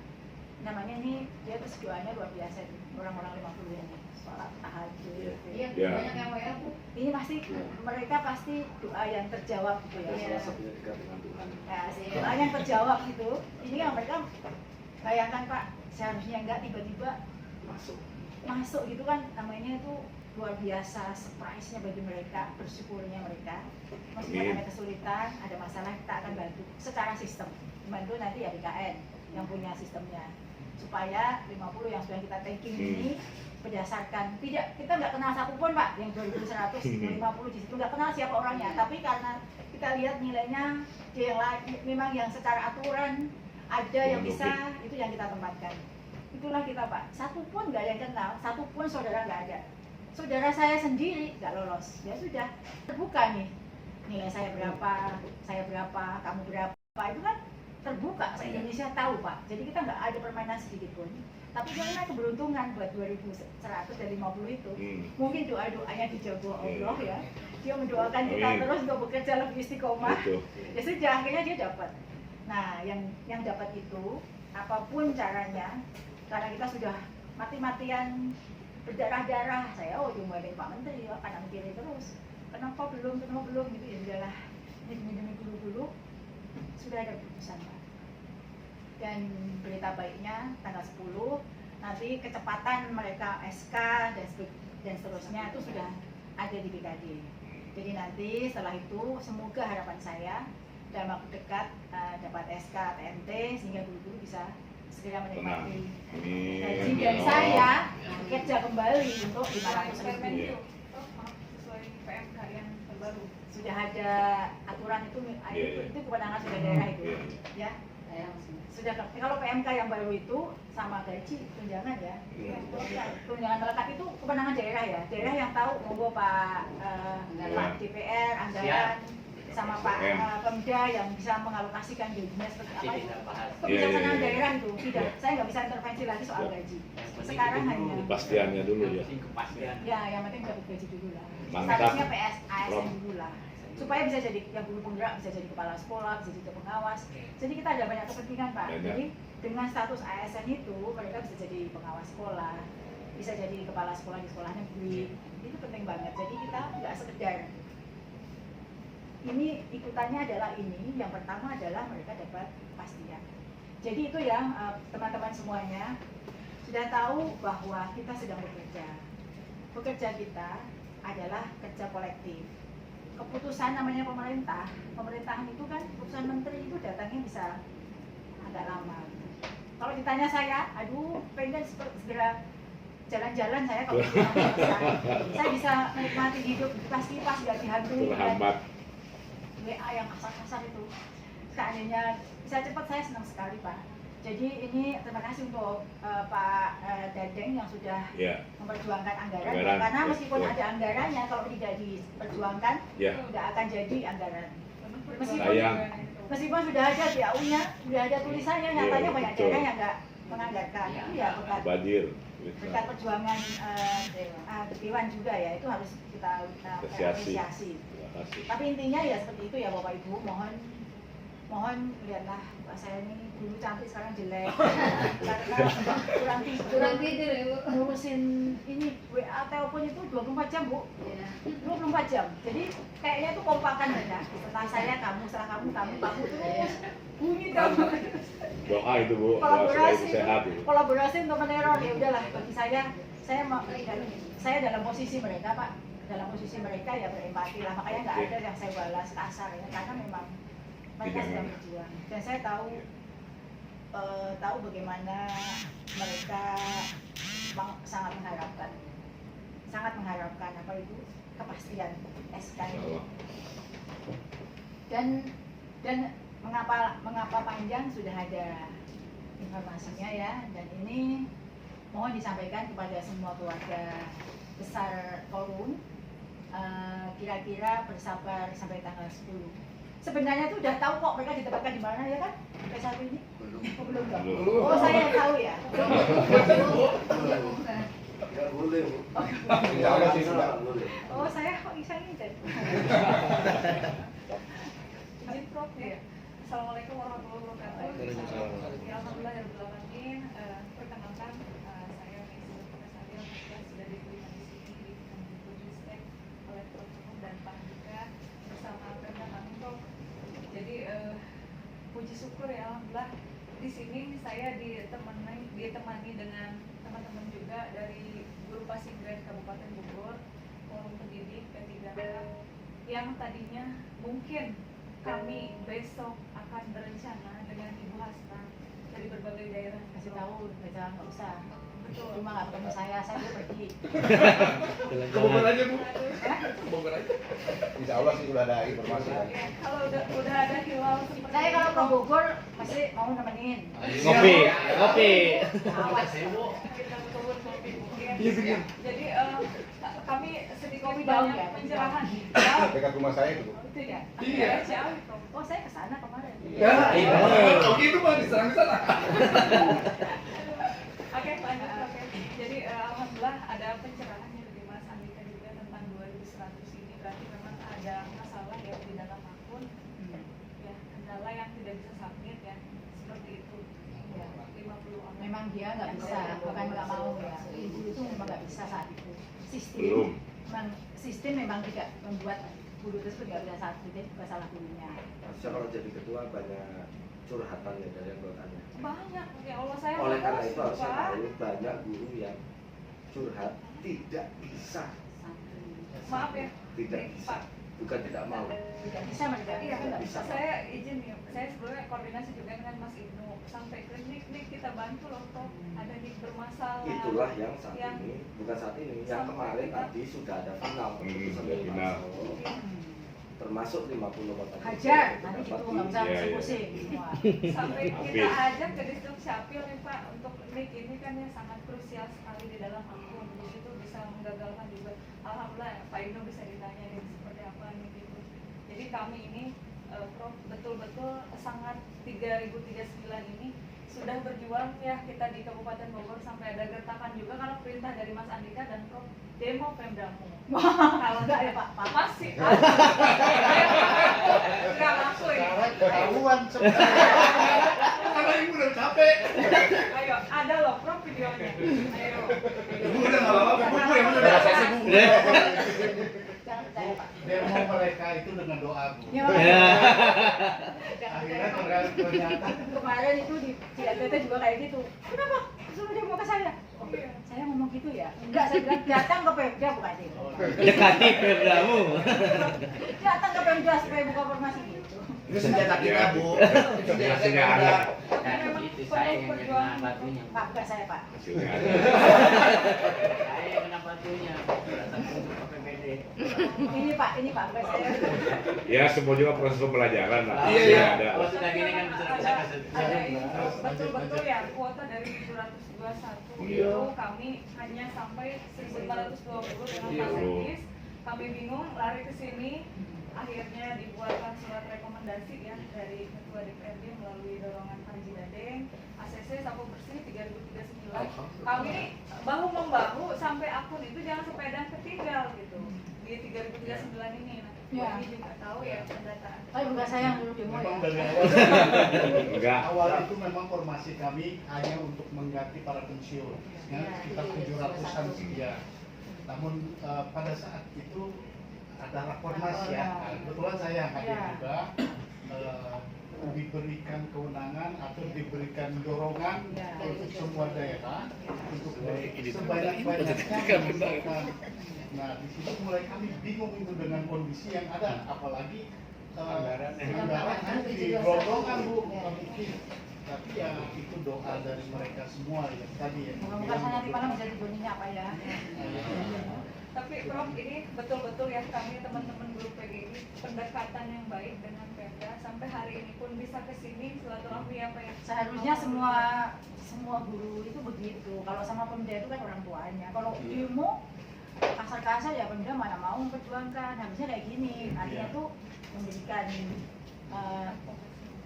namanya ini dia terus doanya luar biasa nih, orang-orang 50 ini sholat tahajud. Iya, banyak yang WA Bu. Ini pasti mereka pasti doa yang terjawab gitu ya. Satunya dekat dengan Tuhan. Ya, doa yang terjawab gitu. Ini yang mereka bayangkan Pak, seharusnya enggak tiba-tiba masuk gitu kan, namanya itu luar biasa surprise-nya bagi mereka, bersyukurnya mereka. Maksudnya ada kesulitan, ada masalah, kita akan bantu secara sistem. Bantu nanti ya BKN yang punya sistemnya. Supaya 50 yang sudah kita taking ini berdasarkan kita nggak kenal satupun Pak, yang 2150 di situ nggak kenal siapa orangnya, tapi karena kita lihat nilainya dia yang lain, memang yang secara aturan ada yang bisa, itu yang kita tempatkan. Itulah kita Pak, satupun nggak yang kenal, satupun saudara nggak ada. Saudara saya sendiri nggak lolos, ya sudah terbuka nih nilai saya berapa, kamu berapa, itu kan terbuka, se-Indonesia tahu Pak. Jadi kita nggak ada permainan sedikit pun. Tapi karena keberuntungan buat 2100 dan 50 itu, mungkin doa-doanya dijawab Allah ya. Dia mendoakan kita terus untuk bekerja lebih istiqomah. Ya sudah, akhirnya dia dapat. Nah, yang dapat itu apapun caranya, karena kita sudah mati-matian berdarah-darah, saya dimulai Pak Menteri, karena mikirin terus. Kenapa belum gitu ya udahlah. Demi dulu sudah ada keputusan Pak. Dan berita baiknya tanggal 10 nanti kecepatan mereka SK dan seterusnya itu sudah ada di BKD. Jadi nanti setelah itu semoga harapan saya dalam waktu dekat dapat SK TNT sehingga guru-guru bisa segera menikmati gaji dan saya kerja kembali untuk 500.000. Sesuai PMK yang terbaru. Sudah ada aturan itu kewenangan sudah daerah itu ya. Sudah kalau PMK yang baru itu sama gaji tunjangan ya. Tunjangan melekat itu kewenangan daerah ya. Daerah yang tahu monggo Pak DPR anggaran sama Pak Pemda yang bisa mengalokasikan gajinya seperti apa itu. Kebijaksanaan daerah itu tidak. Saya nggak bisa intervensi lagi soal gaji. Sekarang hanya kepastiannya dulu ya. Ya, yang penting dapat gaji dulu lah. Mantap. Statusnya ASN dulu lah. Supaya bisa jadi yang guru penggerak, bisa jadi kepala sekolah, bisa jadi pengawas. Jadi kita ada banyak kepentingan Pak. Jadi dengan status ASN itu mereka bisa jadi pengawas sekolah, bisa jadi kepala sekolah di sekolah negeri. Itu penting banget. Jadi kita nggak sekedar ini ikutannya adalah ini. Yang pertama adalah mereka dapat kepastian. Jadi itu yang teman-teman semuanya sudah tahu bahwa kita sedang bekerja. Bekerja kita adalah kerja kolektif. Keputusan namanya pemerintahan itu kan keputusan menteri itu datangnya bisa agak lama. Kalau ditanya saya, aduh pengen segera jalan-jalan saya kalau saya bisa menikmati hidup pasti pas gak dihantui WA yang kasar-kasar itu. Seandainya bisa cepat saya senang sekali Pak. Jadi ini terima kasih untuk Pak Dadeng yang sudah memperjuangkan anggaran. Karena meskipun ada anggarannya, kalau tidak diperjuangkan, tidak akan jadi anggaran. Meskipun sudah ada DAU-nya, sudah ada tulisannya, nyatanya banyak daerah yang nggak menganggarkan. Itu ya Pak. Badir. berkat perjuangan Dewan juga ya, itu harus kita apresiasi. Terima kasih. Tapi intinya ya seperti itu ya Bapak Ibu, mohon lihatlah Pak saya ini dulu cantik sekarang jelek karena kurang tidur ya, Bu. ngurusin ini WA telepon itu 24 jam Bu, 24 jam. Jadi kayaknya itu kompakan aja. Setelah saya kamu, setelah kamu terus bunyi kamu. Doa itu Bu, doa supaya ibu sehat Bu. Kolaborasi untuk meneror ya udahlah bagi saya dalam posisi mereka Pak, dalam posisi mereka ya berempati lah, makanya nggak ada yang saya balas kasar ya, karena memang mereka sedang berjuang dan saya tahu bagaimana mereka sangat mengharapkan apa itu kepastian SK itu. Dan mengapa panjang sudah ada informasinya ya, dan ini mohon disampaikan kepada semua keluarga besar Korun, kira-kira bersabar sampai tanggal 10. Sebenarnya tuh udah tahu kok mereka ditempatkan di mana ya kan? Sampai saat ini? Belum. Oh, saya yang tahu ya. Nggak boleh, Bu. Insya Allah sih sudah. Oh, saya kok bisa ngizin. Izin Prof ya. Assalamualaikum warahmatullahi wabarakatuh. Alhamdulillah ya Rabbil Alamin. Perkenalkan saya Meisel Purnasaria sudah diterima di sini di Kemdikbudristek oleh Prof dan Pak Andika bersama Pemda Manunggal. Jadi puji syukur ya Alhamdulillah di sini saya ditemani dengan teman-teman juga dari Guru Pasingren Kabupaten Bogor, forum pendidik P3K yang tadinya mungkin kami besok akan berencana dengan Ibu Hasna dari berbagai daerah. Kasih tahu, nggak usah. Betul. Cuma nggak ketemu saya dulu pergi. Kebongkar aja Bu. Bogor aja. Insya Allah sih udah ada informasi kan. Ya, kalau udah ada hilal seperti Saya kalau ke itu, Bogor pasti mau nemenin. Ngopi. Awas. kita ke kebun kopi mungkin. Iya, bener. Jadi kami sedikit Kopi daun banyak ya? pencerahan. Dekat rumah saya itu. Itu ya. Iya. Ciawi, Prof. Oh, saya kesana kemarin. Iya. Kalau gitu mah diserang sana. Oke, lanjut. Oke. Jadi alhamdulillah ada pencerahan dari Mas Andika juga tentang 2100 ini, berarti memang ada masalah ya di dalam akun. Ya, kendala yang tidak bisa submit ya. Seperti itu. Ya, 50 akun. Memang dia nggak bisa, bukan nggak mau ya. Ibu itu memang nggak bisa saat itu. Belum. Sistem memang tidak membuat guru tersebut nggak bisa saat itu, bukan salah gurunya. Harusnya kalau jadi ketua banyak curhatan ya dari anggotanya. Banyak, ya Allah saya Oleh karena terus, itu harusnya Pak. tahu banyak guru yang curhat tidak bisa, Maaf ya, tidak bisa, Pak. bukan tidak mau. Tidak bisa mereka, Iya, nggak bisa. saya izin nih, saya sebelumnya koordinasi juga dengan Mas Ibnu sampai klinik kita bantu loh Prof. Ada nih bermasalah. Itulah yang saat ini, bukan saat ini, yang kemarin tadi sudah ada final keputusan sudah dari final. Pansel. Termasuk 50 kota Hajar, nanti gitu dapat nggak usah Iya, iya. pusing semua. Sampai Habis. kita ajak ke Distrik Capil nih Pak untuk mic ini kan ya sangat krusial sekali di dalam akun, itu bisa menggagalkan juga. Alhamdulillah Pak Ibnu bisa ditanya nih seperti apa nih gitu. Jadi kami ini Prof betul-betul sangat 3039 ini sudah berjuang ya kita di Kabupaten Bogor sampai ada gertakan juga karena perintah dari Mas Andika dan Prof demo Pemdamu. Kalau Enggak ya Pak, Pak. masih nggak laku ya. Ketahuan sebenarnya. Karena ibu udah capek. Ayo, ada loh Prof videonya. Ayo. Ibu udah nggak apa-apa, ibu yang udah Udah. Jangan percaya Pak. demo mereka itu dengan doa Bu. Ya. Akhirnya ternyata Kemarin itu di CLBT juga kayak gitu. Kenapa? Suruh demo ke saya. Oh, Iya. saya ngomong gitu ya? Enggak, saya bilang datang ke Pemda bukan demo. Dekati Pemdamu. Datang ke Pemda supaya buka formasi gitu. Itu senjata kita Bu. Hasilnya ada. Tapi memang Itu saya yang perlu kena perjuangan. batunya. Pak, bukan saya Pak. Hasilnya ada. Saya yang kena batunya. Untuk PPD. Ini Pak, bukan saya. Ya semua juga proses pembelajaran lah. Iya, Hasilnya iya. ada. Kalau sudah gini kan bisa kasih. Ada ini betul-betul ya kuota dari 721 Iya. itu kami hanya sampai 1420 dengan Iya. Pak Sekis. Kami bingung lari ke sini, akhirnya dibuatkan surat rekomendasi ya dari Ketua DPRD melalui dorongan Panji Dadeng, ACC sapu bersih 3039 kami ini bahu membahu sampai akun itu jangan sepeda ketinggal gitu di 3039 ini. Nah, Ya. ini juga tahu ya pendataan. Tapi bukan saya yang dulu demo Memang ya. dari awal, Enggak. awal itu memang formasi kami hanya untuk mengganti para pensiun, ya, sekitar 700-an ya. Namun pada saat itu ada rakornas ya, kebetulan saya hadir Ya. juga, diberikan kewenangan atau diberikan dorongan Ya. untuk semua daerah untuk Ini sebanyak-banyaknya mengusulkan. Nah, di situ mulai kami bingung itu dengan kondisi yang ada, apalagi anggaran hanya di gelondongan Bu, nggak mungkin. Tapi ya itu doa dari mereka semua ya tadi ya. Mudah-mudahan saya nanti malam bisa dibunyinya apa ya. Tapi Prof, ini betul-betul ya kami teman-teman grup PGI pendekatan yang baik dengan Pemda sampai hari ini pun bisa ke sini silaturahmi apa ya? Seharusnya semua guru itu begitu. Kalau sama Pemda itu kan orang tuanya. Kalau demo kasar-kasar ya Pemda mana mau memperjuangkan. Harusnya kayak gini. Artinya tuh memberikan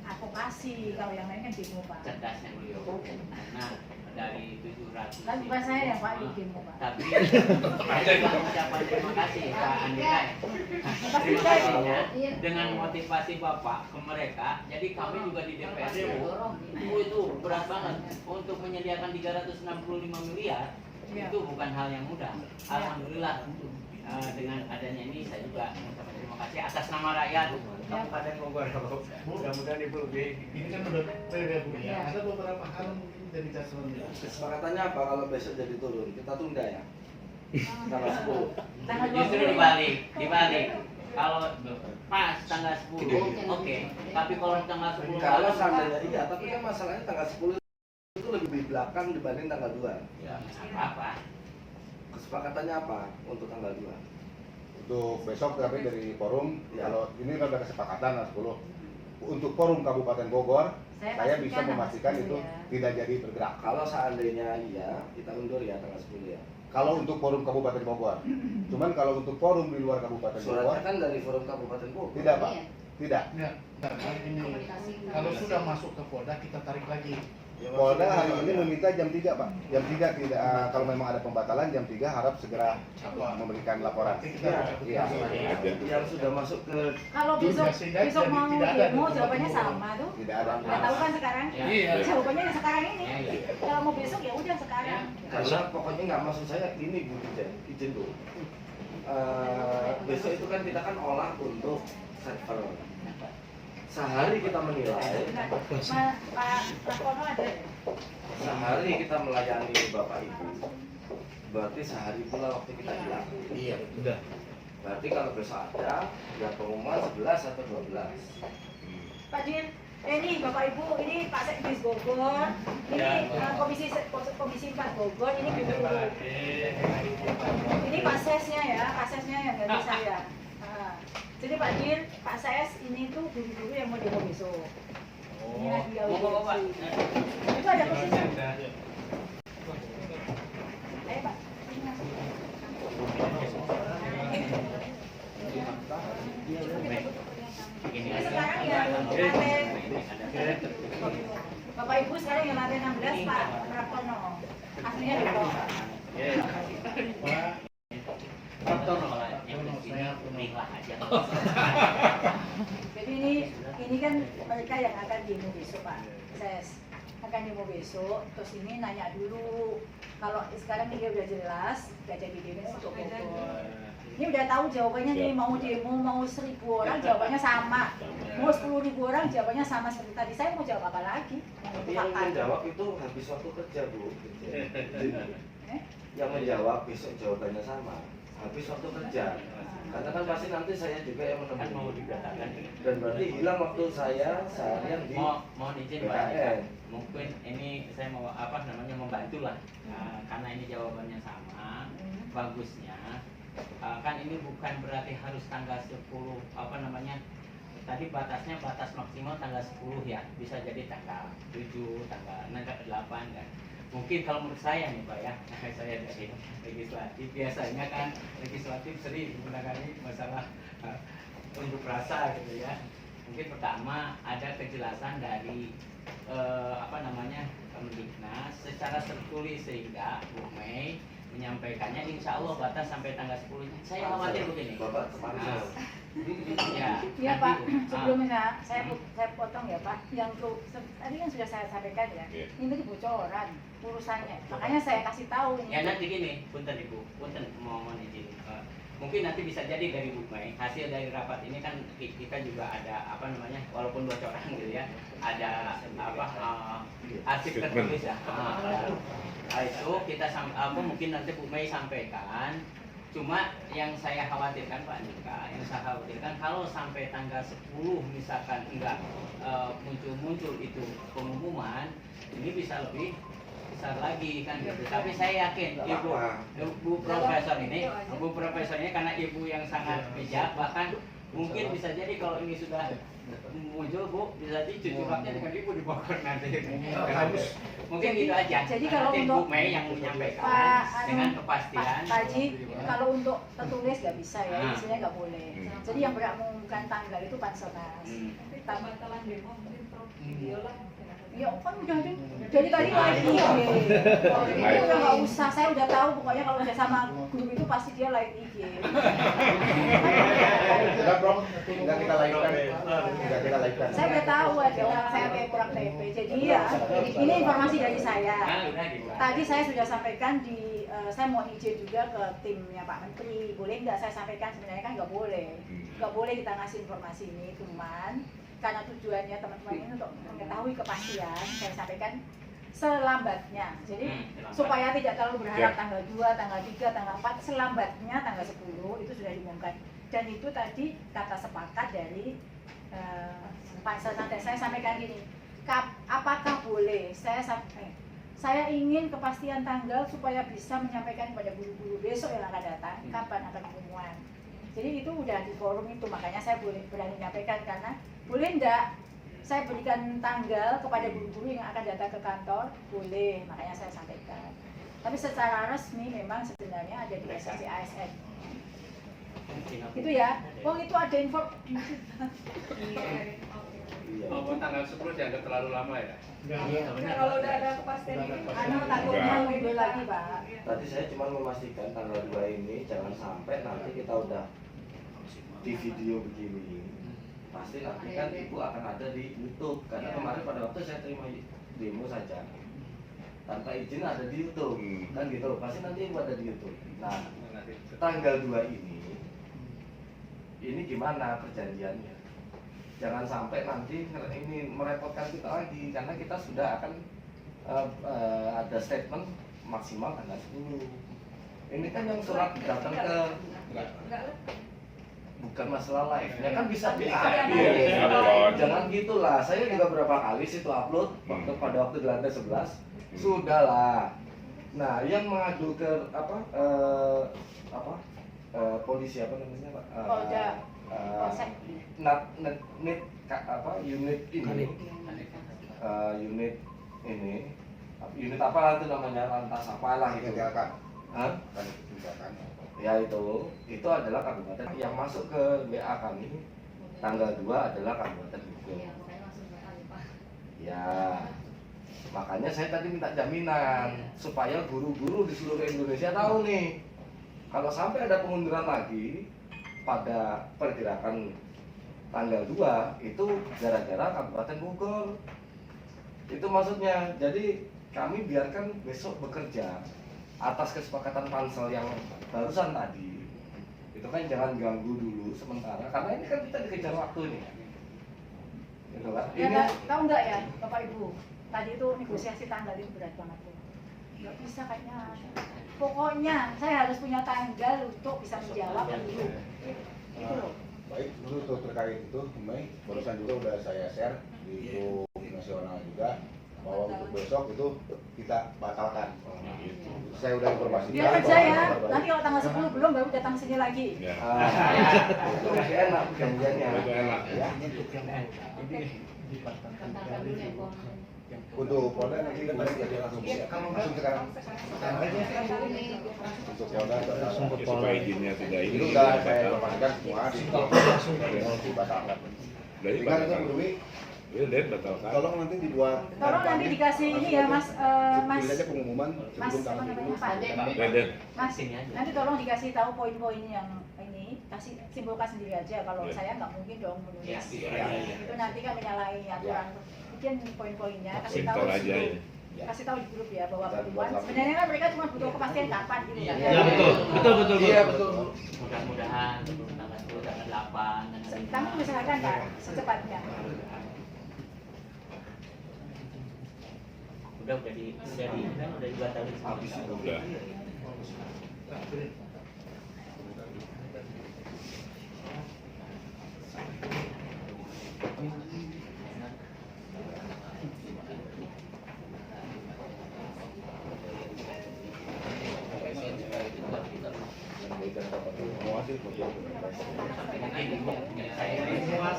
advokasi. Kalau yang lain kan demo Pak. Cerdasnya beliau karena dari 700 Kan bukan saya yang Pak di demo Pak. tapi ucapan terima kasih Pak Andika ya. Terima kasihnya dengan motivasi Bapak ke mereka, jadi kami juga di DPRD itu berat banget untuk menyediakan 365 miliar. Ya. Itu bukan hal yang mudah. Alhamdulillah dengan adanya ini saya juga mengucapkan terima kasih atas nama rakyat Kabupaten Bogor. Mudah-mudahan Ibu lebih Ini kan udah periode Bu Ya. ya. Ada beberapa hal mungkin dari catatan ya. Kesepakatannya apa kalau besok jadi turun? Kita tunda ya. Tanggal 10. Tanggal justru 20. dibalik. Kalau pas tanggal 10, oke. Tapi kalau tanggal 10 Kalau seandainya iya, tapi kan masalahnya tanggal 10 itu lebih di belakang dibanding tanggal 2. ya apa? Kesepakatannya apa untuk tanggal 2? Untuk besok kami dari forum, Ya. kalau ini kan ada kesepakatan lah 10. Untuk forum Kabupaten Bogor, saya bisa pastikan memastikan tanggal itu 10 ya. tidak jadi bergerak. Kalau seandainya iya, kita undur ya tanggal 10 ya. Kalau untuk forum Kabupaten Bogor, cuman kalau untuk forum di luar Kabupaten Bogor, Suratnya kan dari forum Kabupaten Bogor. tidak Pak, tidak. Ya, bentar, ini kalau sudah masuk ke Polda kita tarik lagi. Ya, Polda maksudnya hari ini ya. meminta jam 3 Pak. Jam 3 tidak, kalau memang ada pembatalan jam 3 harap segera memberikan laporan. Nanti kita Iya. Yang sudah masuk ke Kalau besok Sehingga besok jadi mau tidak ada demo di jawabannya Bogor. sama tuh. Tidak ada. Nggak tahu kan sekarang? Iya. Jawabannya yang sekarang ini. Iya, iya. Kalau mau besok ya udah sekarang. karena pokoknya nggak maksud saya ini Bu izin Bu. Besok itu kan kita kan olah untuk server. Sehari kita menilai, Nah, Pak Rakono ada. sehari kita melayani Bapak Ibu. Berarti sehari pula waktu kita hilang. Iya, udah. Berarti kalau besok ada, ya pengumuman 11 atau 12. Pak Dir, ini Bapak Ibu, ini Pak Sekdis Bogor, ini Komisi 4 Bogor, ini BPU. Ini Pak Sesnya ya, Pak Sesnya yang ganti saya. Nah, jadi Pak Dir, Pak Ses ini tuh guru-guru yang mau demo besok. Ini lagi Bapak. audiensi. Itu ada posisinya. Ayo Pak. Ini masuk. Begini Ini aja. sekarang ya, lantai. Bapak Ibu sekarang yang lantai 16 Pak Rakono. Aslinya di bawah. Pak, Faktor yang saya pilihlah aja. Jadi ini kan mereka yang akan demo besok Pak. Ses akan demo besok. Terus ini nanya dulu. Kalau sekarang ini udah jelas, gak jadi demo untuk Bogor. Ini udah tahu jawabannya nih, mau demo mau 1.000 orang jawabannya sama, mau 10.000 orang jawabannya sama seperti tadi. Saya mau jawab apa lagi? Tapi yang menjawab itu habis waktu kerja Bu. Eh? Yang menjawab besok jawabannya sama. Habis waktu kerja. Karena kan pasti nanti saya juga yang Kan mau menemui. dikatakan Dan berarti hilang waktu saya seharian di mohon izin Pak BKN. Andika. Mungkin ini saya mau membantu lah. Karena ini jawabannya sama, bagusnya kan ini bukan berarti harus tanggal 10 tadi batasnya batas maksimal tanggal 10 ya, bisa jadi tanggal 7, tanggal 8 kan. Mungkin kalau menurut saya nih Pak ya, saya dari legislatif, biasanya kan legislatif sering menggunakan masalah unjuk rasa gitu ya. Mungkin pertama ada kejelasan dari Kemendiknas secara tertulis sehingga Bu Mei menyampaikannya insya Allah batas sampai tanggal 10. Saya khawatir begini. Bapak kemarin. Ya, Iya nanti, Pak, Bu. sebelumnya saya potong ya Pak. Tadi kan sudah saya sampaikan ya, Iya. ini bocoran urusannya. Makanya saya kasih tahu ini. Ya nanti gini, punten Ibu, punten mohon izin. Mungkin nanti bisa jadi dari Bu Mei, hasil dari rapat ini kan kita juga ada apa namanya, walaupun bocoran gitu ya, ada apa arsip tertulis ya. Nah, itu kita mungkin nanti Bu Mei sampaikan. Cuma yang saya khawatirkan Pak Andika, yang saya khawatirkan kalau sampai tanggal 10 misalkan enggak muncul itu pengumuman, ini bisa lebih besar lagi kan gitu. Tapi saya yakin Bu Profesor ini karena Ibu yang sangat bijak, bahkan mungkin bisa jadi kalau ini sudah muncul Bu, bisa jadi cucu haknya dengan Ibu di Bogor nanti. Mungkin gitu aja. Jadi kalau nanti untuk Bu Mei yang menyampaikan Pak dengan kepastian. Pak Haji, kalau untuk tertulis nggak bisa ya, Nah. isinya nggak boleh. Jadi yang berhak mengumumkan tanggal itu Panselnas. Tapi pembatalan demo mungkin Prof video lah. Ya kan udah ada. Jadi tadi live IG. Udah nggak usah, saya udah tahu pokoknya kalau udah sama guru itu pasti dia live IG. Enggak, Prof. Enggak kita live-kan. Enggak kita live-kan. Saya udah tahu ada orang saya kayak kurang TP. Jadi ya, ini informasi dari saya. Tadi saya sudah sampaikan saya mau izin juga ke timnya Pak Menteri. Boleh nggak saya sampaikan? Sebenarnya kan nggak boleh. Nggak boleh kita ngasih informasi ini, cuman karena tujuannya teman-teman ini untuk mengetahui kepastian, saya sampaikan selambatnya. Jadi supaya tidak terlalu berharap tanggal 2, tanggal 3, tanggal 4, selambatnya tanggal 10 itu sudah diumumkan. Dan itu tadi kata sepakat dari Pak Santai. Saya sampaikan gini, apakah boleh saya ingin kepastian tanggal supaya bisa menyampaikan kepada guru-guru besok yang akan datang kapan akan pengumuman. Jadi itu udah di forum itu, makanya saya berani menyampaikan karena boleh enggak saya berikan tanggal kepada guru-guru yang akan datang ke kantor, boleh, makanya saya sampaikan. Tapi secara resmi memang sebenarnya ada di SSC ASN. Itu ya, itu ada info. Maupun tanggal 10 dianggap terlalu lama ya? Nah, kalau udah ada kepastian ini, Takutnya mundur lagi Pak. Tadi saya cuma memastikan tanggal 2 ini jangan sampai nanti kita udah di video begini. Pasti nanti kan Ibu akan ada di YouTube. Karena kemarin pada waktu saya terima demo saja tanpa izin ada di YouTube. Kan gitu, pasti nanti Ibu ada di YouTube. Nah, tanggal 2 ini gimana perjanjiannya? Jangan sampai nanti ini merepotkan kita lagi karena kita sudah akan ada statement maksimal tanggal 10. Ini kan yang surat datang ke bukan masalah live, ya kan bisa di-upload. Jangan gitulah. Saya juga berapa kali sih itu upload pada waktu di lantai 11. Sudahlah. Nah, yang mengadu ke polisi apa namanya Pak? Polda. Unit apa itu namanya, lantas apalah itu. Hah? Ya itu adalah kabupaten yang masuk ke WA kami tanggal 2 adalah kabupaten Bogor. Ya, makanya saya tadi minta jaminan supaya guru-guru di seluruh Indonesia tahu nih, kalau sampai ada pengunduran lagi pada pergerakan tanggal 2 itu gara-gara kabupaten Bogor. Itu maksudnya. Jadi kami biarkan besok bekerja atas kesepakatan pansel yang barusan tadi. Itu kan jangan ganggu dulu sementara karena ini kan kita dikejar waktu nih. Gitu kan? Ya, tahu nggak ya Bapak Ibu, tadi itu negosiasi tanggal itu berat banget tuh. Nggak bisa kayaknya. Pokoknya saya harus punya tanggal untuk bisa menjawab dulu. Itu loh. Baik, dulu tuh terkait itu, Mei, barusan juga udah saya share di grup nasional juga bahwa untuk besok itu kita batalkan. Saya udah informasikan. Biar aja ya, nanti kalau tanggal 10 belum baru datang sini lagi. Ya. Itu masih enak janjiannya. Itu enak. Ya. Untuk Polda nanti kita jadi langsung sekarang. Untuk Polda langsung ke Ya, supaya izinnya sudah ini. itu udah saya informasikan semua di batalkan. Jadi Tinggal itu Dwi Iya, Den, batalkan. Tolong nanti dibuat. Tolong nanti dikasih ini ya Mas, Mas, Pilih aja pengumuman Mas sebelum apa tanggal namanya 10. Pak? Den. Mas, Sini aja. nanti tolong dikasih tahu poin-poin yang ini, kasih simpulkan sendiri aja. Kalau Iya. saya nggak mungkin dong menulis. Ya, iya. Itu nanti kan menyalahi aturan. Bikin poin-poinnya, kasih tahu Simpel aja di ya. grup. Kasih tahu di grup ya bahwa pertemuan. Sebenarnya kan mereka cuma butuh kepastian kapan gitu kan. Ya betul. Iya betul. Mudah-mudahan sebelum tanggal 10, tanggal 8 dan Kami usahakan Pak, secepatnya. udah dibatalin habis Udah.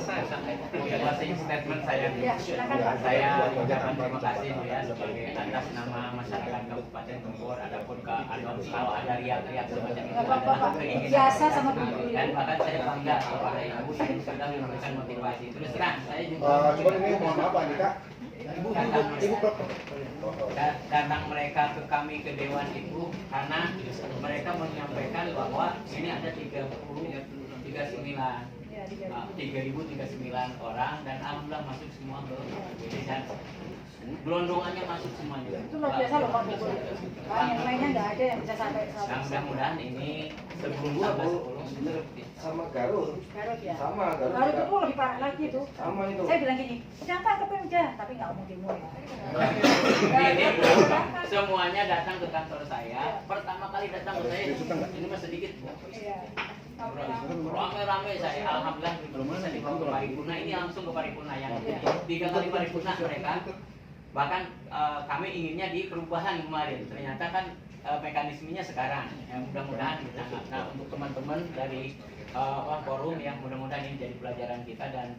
Mungkin statement saya Ya, silakan Pak. saya ucapkan terima kasih Bu ya sebagai atas nama masyarakat Kabupaten Bogor adapun kalau ada riak-riak semacam itu Nggak apa-apa, adalah Pak. keinginan Biasa sama Bu. dan bahkan saya bangga kepada Ibu yang sudah memberikan motivasi. Terus terang saya juga Cuman ini mohon maaf Pak Andika. datang mereka ke kami ke Dewan itu karena mereka menyampaikan bahwa ini ada 3.039 orang dan alhamdulillah masuk semua ke UGD dan gelondongannya masuk semuanya. Itu luar biasa loh Pak Bogor. Pak, yang lainnya nggak ada yang bisa sampai Nah, mudah-mudahan ini sebelum Gua tanggal Bu 10 sama Garut. Garut ya. Sama Garut. Garut itu lebih parah lagi tuh. Sama itu. Saya bilang gini, udah tangkepin udah, tapi nggak mau demo ya. ini semuanya datang ke kantor saya. Pertama kali datang ke saya ini masih sedikit Bu. Iya. Rame-rame saya, alhamdulillah bisa dibawa ke paripurna. Ini langsung ke paripurna yang 3 kali paripurna mereka. Bahkan kami inginnya di perubahan kemarin. Ternyata kan mekanismenya sekarang. Ya, mudah-mudahan kita. Nah, untuk teman-teman dari forum yang mudah-mudahan ini jadi pelajaran kita dan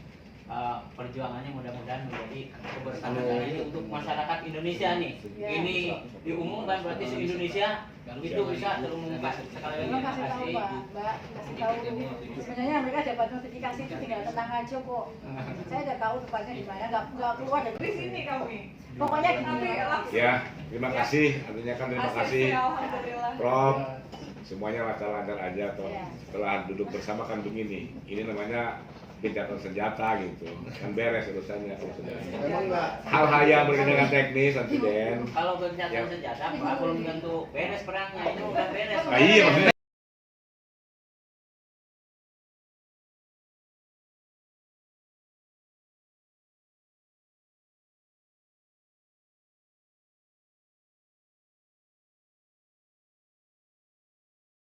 perjuangannya mudah-mudahan menjadi kebersamaan ini untuk masyarakat Indonesia nih. Ini diumumkan berarti se-Indonesia itu bisa terumumkan. Sekali lagi Memang terima kasih tahu kasih. Pak, Mbak, kasih tahu. Sebenarnya mereka dapat notifikasi itu tinggal tenang aja kok. Saya udah tahu tempatnya di mana, nggak keluar dari Di sini kami. Pokoknya Tapi gini. langsung. Ya, terima kasih. Artinya kan terima kasih. Alhamdulillah. Prof, semuanya lancar-lancar aja toh. Iya. Setelah duduk bersama kan begini. Ini namanya gencatan senjata gitu. Kan beres urusannya kalau sudah. Emang enggak. Hal-hal yang berkaitan dengan teknis nanti Den. Kalau gencatan senjata, Pak, belum tentu beres perangnya. Ini udah beres. Nah, iya maksudnya